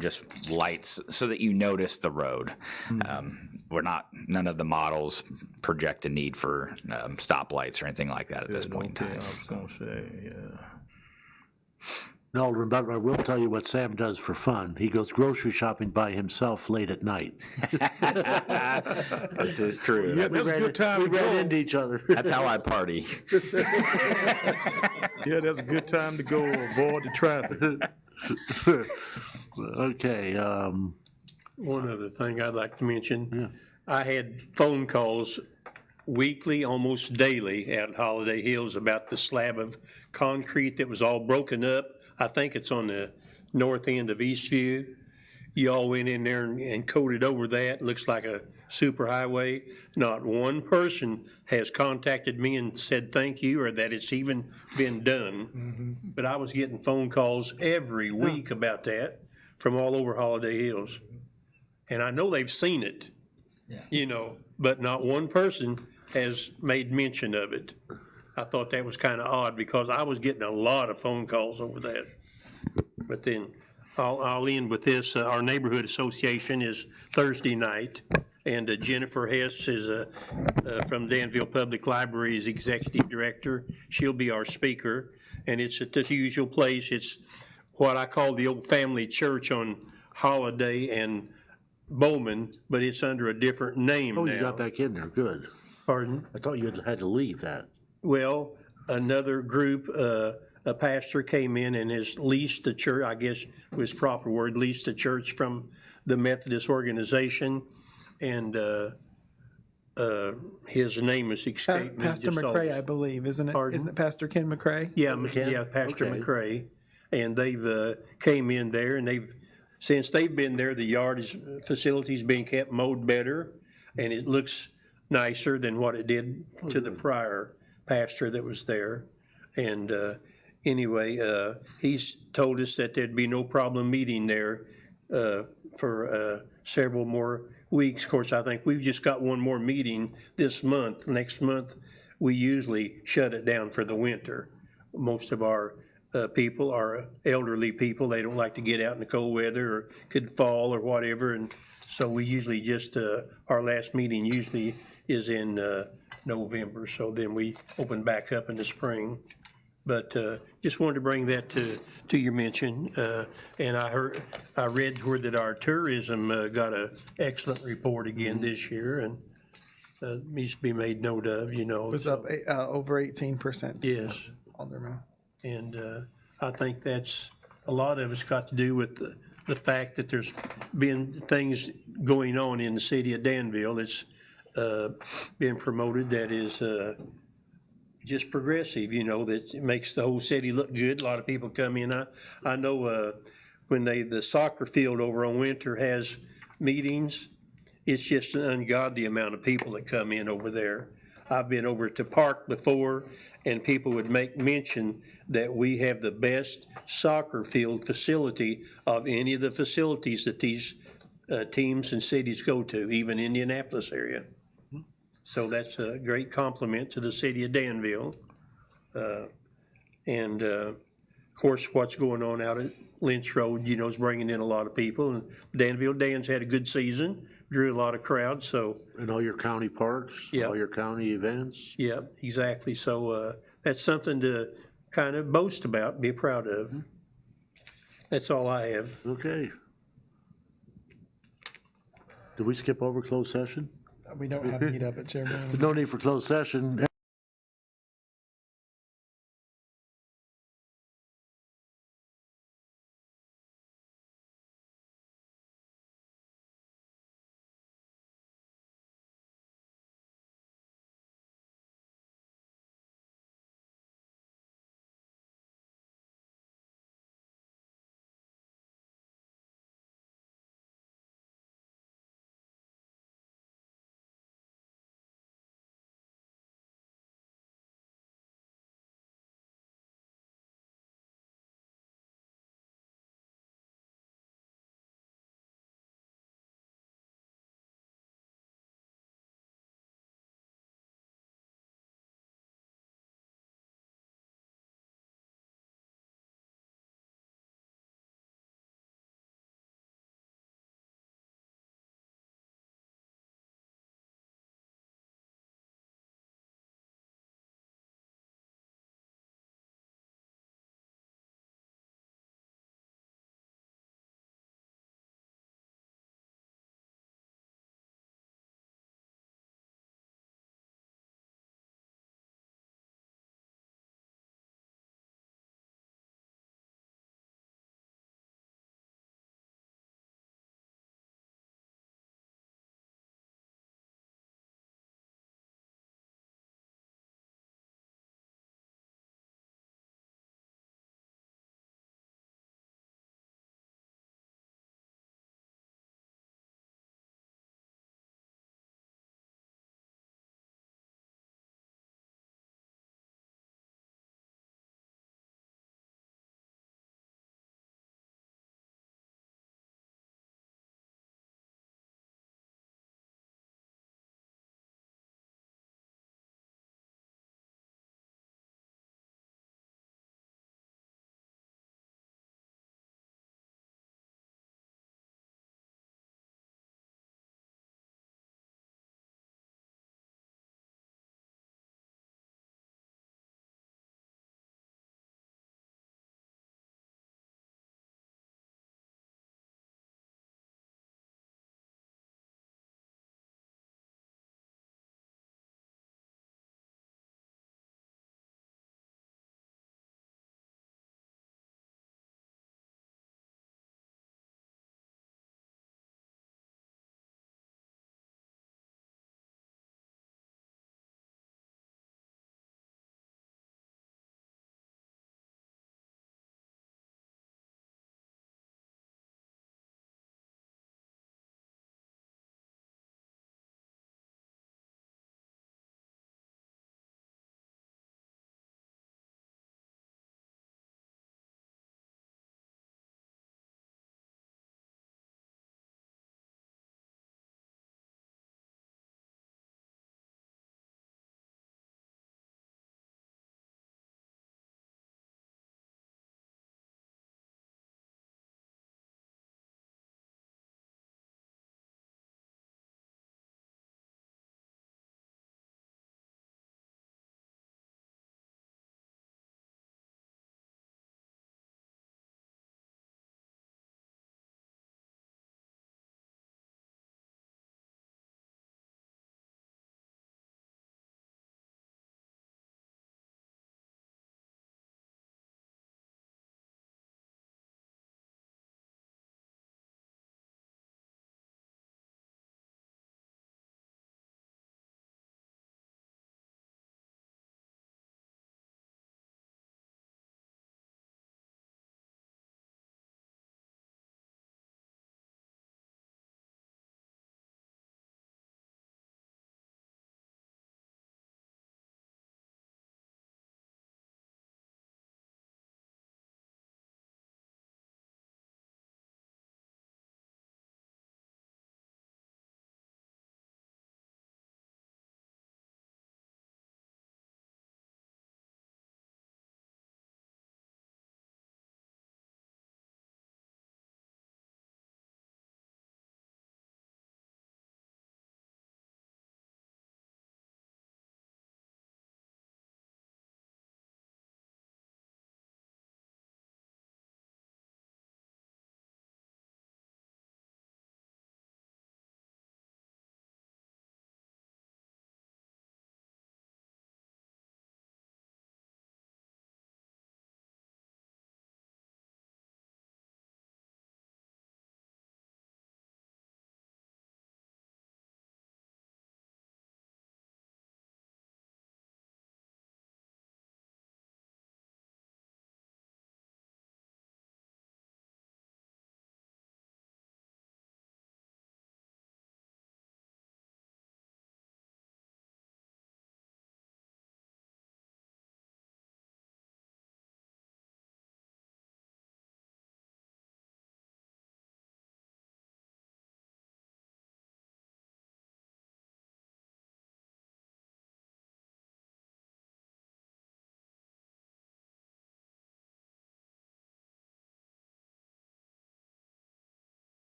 just lights so that you notice the road. None of the models project a need for stoplights or anything like that at this point in time. I was gonna say, yeah. No, Alderman Butler, I will tell you what Sam does for fun. He goes grocery shopping by himself late at night. This is true. Yeah, we ran into each other. That's how I party. Yeah, that's a good time to go avoid the traffic. Okay. One other thing I'd like to mention. I had phone calls weekly, almost daily, at Holiday Hills about the slab of concrete that was all broken up. I think it's on the north end of Eastview. You all went in there and coated over that. Looks like a superhighway. Not one person has contacted me and said thank you or that it's even been done. But I was getting phone calls every week about that from all over Holiday Hills. And I know they've seen it, you know, but not one person has made mention of it. I thought that was kind of odd because I was getting a lot of phone calls over that. But then I'll end with this. Our neighborhood association is Thursday night, and Jennifer Hess is from Danville Public Library is executive director. She'll be our speaker, and it's at this usual place. It's what I call the old family church on Holiday and Bowman, but it's under a different name now. Oh, you got back in there, good. Pardon? I thought you had to leave that. Well, another group, a pastor came in and has leased the church, I guess was proper word, leased the church from the Methodist organization, and his name is escaped me. Pastor just McCrae, always. I believe, isn't it? Pardon? Isn't it Pastor Ken McCrae? Yeah, McCann? yeah, Pastor Okay. McCrae, and they've came in there, and since they've been there, the facility's been kept mowed better, and it looks nicer than what it did to the prior pastor that was there. And anyway, he's told us that there'd be no problem meeting there for several more weeks. Of course, I think we've just got one more meeting this month. Next month, we usually shut it down for the winter. Most of our people are elderly people. They don't like to get out in the cold weather or could fall or whatever. And so we usually just, our last meeting usually is in November. So then we open back up in the spring. But just wanted to bring that to your mention. And I read where that our tourism got an excellent report again this year, and needs to be made note of, you know. It was up over 18%. Yes. Alderman. And I think that's, a lot of it's got to do with the fact that there's been things going on in the city of Danville that's been promoted that is just progressive, you know, that makes the whole city look good. A lot of people come in. I know when the soccer field over on Winter has meetings, it's just an ungodly amount of people that come in over there. I've been over to Park before, and people would make mention that we have the best soccer field facility of any of the facilities that these teams and cities go to, even Indianapolis area. So that's a great compliment to the city of Danville. And of course, what's going on out at Lynch Road, you know, is bringing in a lot of people. And Danville Dan's had a good season, drew a lot of crowds, so. And all your county parks, Yeah. all your county events. Yeah, exactly. So that's something to kind of boast about, be proud of. That's all I have. Okay. Did we skip over closed session? We don't have need of it, Chairman. No need for closed session.